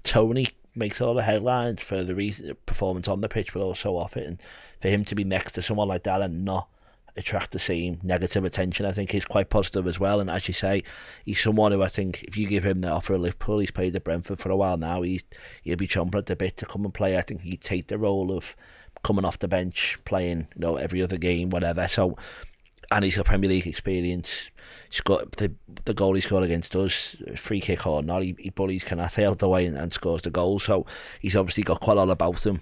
Tony makes all the headlines for the reason performance on the pitch, but also off it, and for him to be next to someone like that and not attract the same negative attention, I think is quite positive as well. And as you say, he's someone who I think if you give him the offer of Liverpool, he's played at Brentford for a while now, he'll be chomping at the bit to come and play. I think he'd take the role of coming off the bench, playing every other game, whatever. So, and he's got Premier League experience. He's got the goal he scored against us, free kick or not, he bullies Kanate out the way and scores the goal. So he's obviously got quite a lot about him.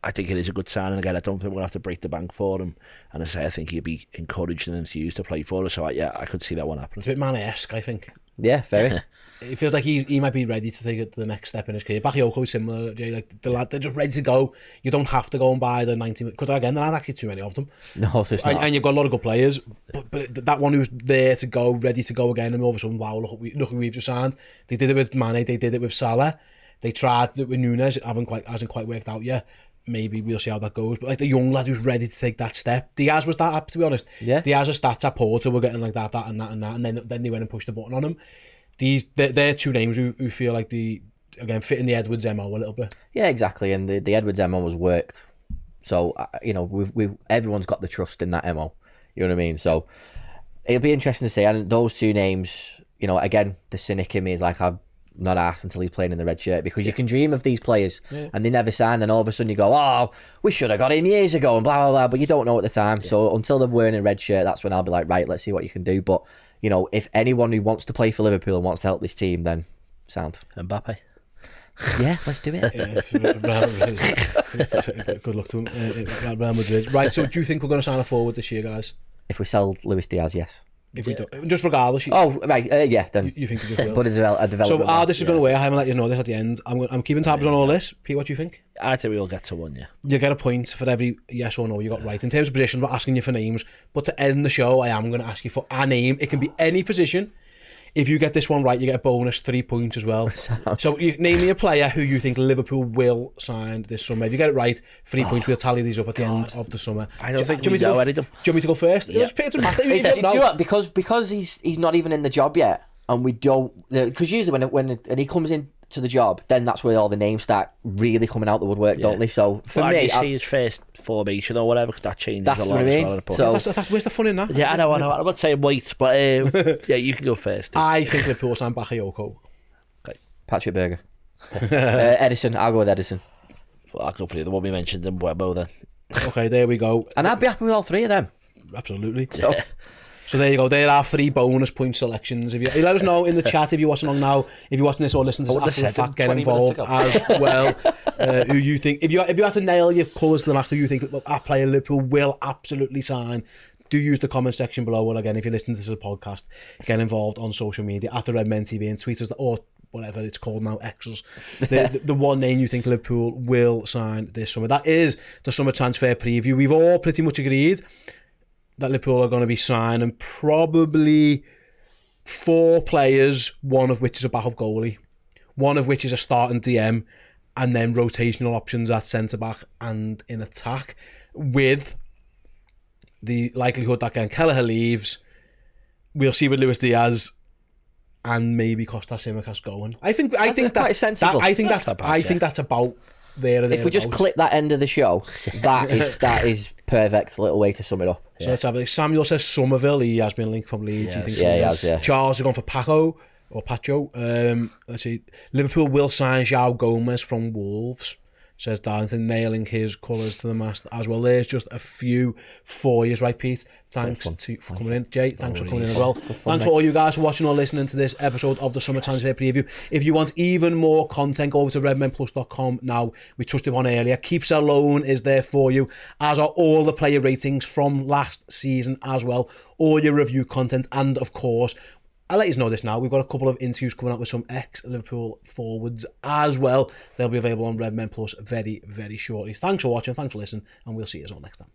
I think it is a good sign, and again, I don't think we're going to have to break the bank for him. And as I say, I think he'll be encouraged and enthused to play for us. So I could see that one happening. It's a bit Mane-esque, I think. Yeah, very. It feels like he might be ready to take it to the next step in his career. Bakayoko is similar, Jay, like the lad, they're just ready to go. You don't have to go and buy the 90 minutes, because again, there aren't actually too many of them. No, it's not. And you've got a lot of good players, but that one who's there to go, ready to go again, and all of a sudden, wow, look who we've just signed. They did it with Mane, they did it with Salah, they tried it with Nunes, it hasn't quite worked out yet. Maybe we'll see how that goes. But like the young lad who's ready to take that step. Diaz was that up, to be honest. Yeah. Diaz's stats at Porto were getting like that and then they went and pushed the button on him. They're two names who feel like again fit in the Edwards MO a little bit. Yeah, exactly. And the Edwards MO has worked. So we've everyone's got the trust in that MO. You know what I mean? So it'll be interesting to see. And those two names, again, the cynic in me is like, not asked until he's playing in the red shirt, because you can dream of these players and they never sign, and all of a sudden you go, oh, we should have got him years ago and blah blah blah, but you don't know at the time. So until they're wearing a red shirt, that's when I'll be like, right, let's see what you can do. But you know, if anyone who wants to play for Liverpool and wants to help this team, then sound. Mbappe. Yeah, let's do it. Good luck to him. Real Madrid. Right, so do you think we're going to sign a forward this year, guys? If we sell Luis Diaz, yes. If we don't, just regardless. Oh, right, yeah, then. You think we just will? But a development. So how this is going to work, I haven't let you know this at the end. I'm keeping tabs on all this. Pete, what do you think? I think we'll get to one, yeah. You get a point for every yes or no you got right. In terms of position, I'm not asking you for names, but to end the show, I am going to ask you for a name. It can be any position. If you get this one right, you get a bonus 3 points as well. So you name me a player who you think Liverpool will sign this summer. If you get it right, 3 points. We'll tally these up at the end of the summer. I don't think we know any of them. Do you want me to go first? Yeah. It doesn't matter. Do you know what? Because he's not even in the job yet, and we don't, because usually when he comes in to the job, then that's where all the names start really coming out the woodwork, don't they? So for me, you see his first formation or whatever, because that changes that's a lot. what I mean. As well, so that's where's the fun in that? Yeah, I know. I'm not saying wait, but yeah, you can go first. I think Liverpool sign Bakayoko. Okay. Patrick Berger, Edison. I'll go with Edison. Well, I'll go for the other one we mentioned in Webbo then. Okay, there we go. And I'd be happy with all three of them. Absolutely. So there you go. There are 3 bonus point selections. If you let us know in the chat if you're watching along now, if you're watching this or listening to this after the fact, get involved as well. Who you think? If you had to nail your colours to the mast, who you think a player Liverpool will absolutely sign? Do use the comment section below. Or again, if you're listening to this as a podcast, get involved on social media at the Redmen TV and tweet us or whatever it's called now, X's. The one name you think Liverpool will sign this summer. That is the summer transfer preview. We've all pretty much agreed that Liverpool are going to be signing probably 4 players, one of which is a backup goalie, one of which is a starting DM, and then rotational options at centre-back and in attack, with the likelihood that again Kelleher leaves. We'll see with Luis Diaz and maybe Tsimikas going. I think quite sensible. I think that's about there. If we just clip that end of the show, that is perfect little way to sum it up. So let's have it. Samuel says Somerville. He has been linked from Leeds. Yes. He thinks he has, yeah. Charles has gone for Paco or Pacho. Let's see. Liverpool will sign João Gomez from Wolves, says Darlington, nailing his colours to the mast as well. There's just a few for you, right, Pete? Thanks for coming in. Jay, thanks for coming in as well. Thanks for all you guys for watching or listening to this episode of the Summer Transfer Preview. If you want even more content, go over to redmenplus.com now. We touched upon earlier. Keep Sell Loan is there for you, as are all the player ratings from last season as well. All your review content, and of course, I'll let you know this now. We've got a couple of interviews coming up with some ex-Liverpool forwards as well. They'll be available on Redmen Plus very, very shortly. Thanks for watching. Thanks for listening. And we'll see you all next time.